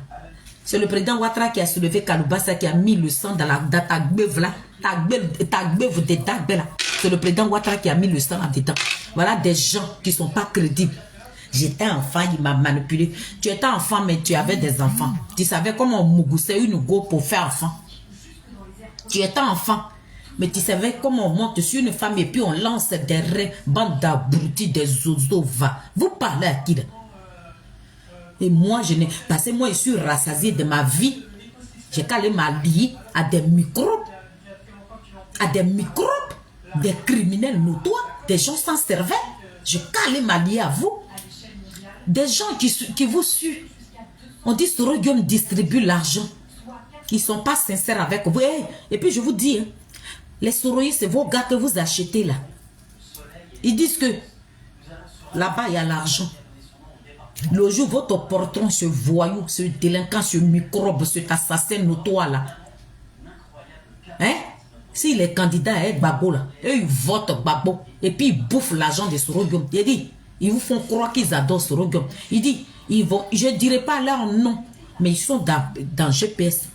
c'est le président Ouattara qui a soulevé Kaloubassa, qui a mis le sang dans ta beuve là, ta beuve de Dagbe là. C'est le président Ouattara qui a mis le sang là-dedans. Voilà des gens qui ne sont pas crédibles. J'étais enfant, il m'a manipulé. Tu étais enfant, mais tu avais des enfants. Tu savais comment on mougoussait une go pour faire enfant. Tu étais enfant, mais tu savais comment on monte sur une femme et puis on lance des raies, bande d'abrutis, des zozos, va. Vous parlez à qui là? Et moi, je n'ai... Parce que moi, je suis rassasié de ma vie. J'ai qu'à aller m'allier à des microbes. À des microbes. Des criminels notoires. Des gens sans cervelle. Je qu'à aller m'allier à vous. Des gens qui vous suivent. On dit Soro Guillaume distribue l'argent. Ils ne sont pas sincères avec vous. Et puis je vous dis, hein, les Soroïs, c'est vos gars que vous achetez là. Ils disent que là-bas, il y a l'argent. Le jour où votre portron, ce voyou, ce délinquant, ce microbe, cet assassin notoire là, hein? S'il est candidat à Gbagbo là, eux ils votent Gbagbo et puis ils bouffent l'argent de Soro Guillaume. Il dit, ils vous font croire qu'ils adorent Soro Guillaume. Il dit, ils vont, je ne dirais pas leur nom, mais ils sont dans GPS.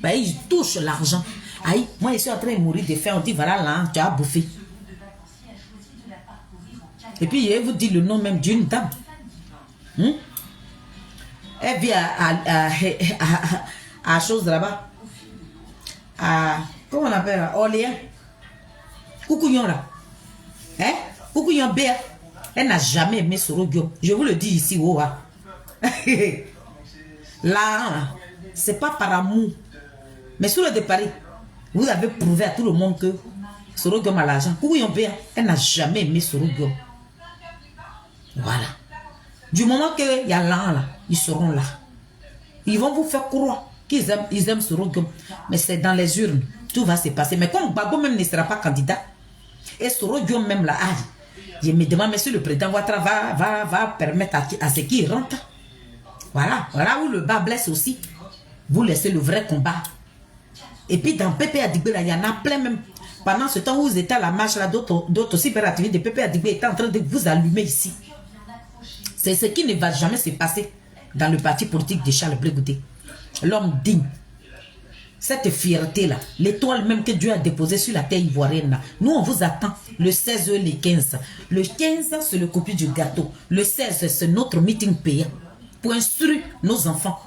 Ben, ils touchent l'argent. Aïe, moi je suis en train de mourir de faim. On dit, voilà là, tu as bouffé. Et puis je vous dis le nom même d'une dame. Elle vit à chose là-bas. Comment on appelle? Orléans. Koukouyon là. Hein? Koukouyon Béa. Elle n'a jamais aimé Soro Guillaume. Je vous le dis ici. Oh, là, c'est pas par amour. Mais sur le départ, vous avez prouvé à tout le monde que Soro Guillaume a l'argent. Koukouyon Béa, elle n'a jamais aimé Soro Guillaume. Voilà. Du moment qu'il y a là, ils seront là. Ils vont vous faire croire qu'ils aiment Soro Guillaume. Mais c'est dans les urnes. Tout va se passer. Mais comme Gbagbo même ne sera pas candidat, et Soro Guillaume même là, je me demande, monsieur le président Ouattara va permettre à ce qu'il rentre. Voilà. Voilà où le bas blesse aussi. Vous laissez le vrai combat. Et puis dans PP Adigbe, il y en a plein même. Pendant ce temps où vous étiez à la marche, d'autres cyberactivistes de PP Adigbe étaient en train de vous allumer ici. C'est ce qui ne va jamais se passer dans le parti politique de Charles Blé Goudé. L'homme digne. Cette fierté-là, l'étoile même que Dieu a déposée sur la terre ivoirienne, là. Nous, on vous attend le 16 et le 15. Le 15, c'est le copie du gâteau. Le 16, c'est notre meeting payant pour instruire nos enfants.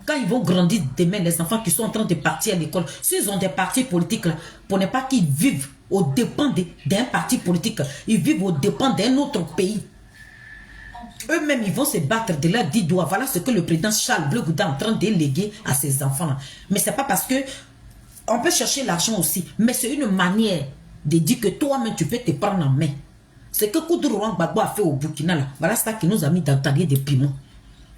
Quand ils vont grandir demain, les enfants qui sont en train de partir à l'école, s'ils ont des partis politiques, là, pour ne pas qu'ils vivent aux dépens d'un parti politique, ils vivent aux dépens d'un autre pays. Eux-mêmes, ils vont se battre de leurs 10 doigts. Voilà ce que le président Charles Blé Goudé est en train de léguer à ses enfants-là. Mais ce n'est pas parce que on peut chercher l'argent aussi, mais c'est une manière de dire que toi-même, tu peux te prendre en main. C'est que Koudourouan Gbagbo a fait au Burkina, là. Voilà ça qui nous a mis dans le talier des piments.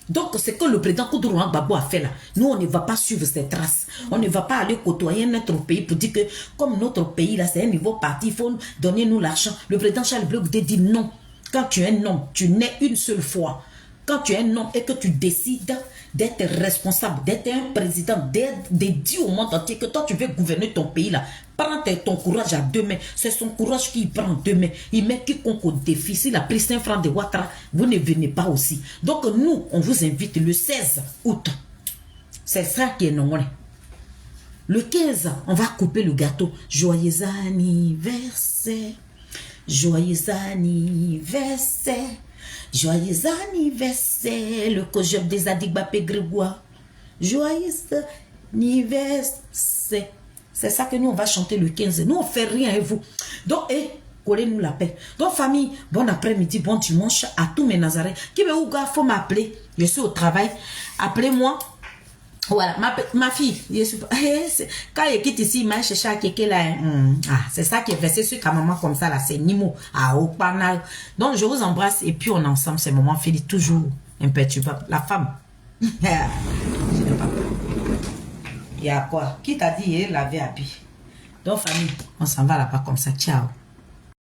Donc, c'est que le président Koudourouan Gbagbo a fait là. Nous, on ne va pas suivre ses traces. On ne va pas aller côtoyer notre pays pour dire que, comme notre pays, là, c'est un niveau parti, il faut donner nous l'argent. Le président Charles Blé Goudé dit non. Quand tu es un homme, tu nais une seule fois. Quand tu es un homme et que tu décides d'être responsable, d'être un président, de dire au monde entier que toi tu veux gouverner ton pays là, prends ton courage à deux mains. C'est son courage qu'il prend à deux mains. Il met quiconque au défi. S'il a pris 5 francs de Ouattara, vous ne venez pas aussi. Donc nous, on vous invite le 16 août. C'est ça qui est normal. Le 15, on va couper le gâteau. Joyeux anniversaire. Joyeux anniversaire, joyeux anniversaire, le cogep des Adigbapé Grégoire. Joyeux anniversaire. C'est ça que nous, on va chanter le 15. Nous, on ne fait rien, et vous. Donc, collez-nous la paix. Donc, famille, bon après-midi, bon dimanche à tous mes Nazarés. Qui me ou gars, faut m'appeler. Je suis au travail. Appelez-moi. Voilà, ma fille, quand elle quitte ici, il m'a cherché à quelqu'un là. C'est ça qui est versé sur ta maman comme ça là, c'est Nimo, au panal. Donc je vous embrasse et puis on est ensemble, ces moments Félix, toujours imperturbable. La femme, je n'ai pas peur. Il y a quoi? Qui t'a dit, il l'avait habillé? Donc famille, on s'en va là-bas comme ça, ciao.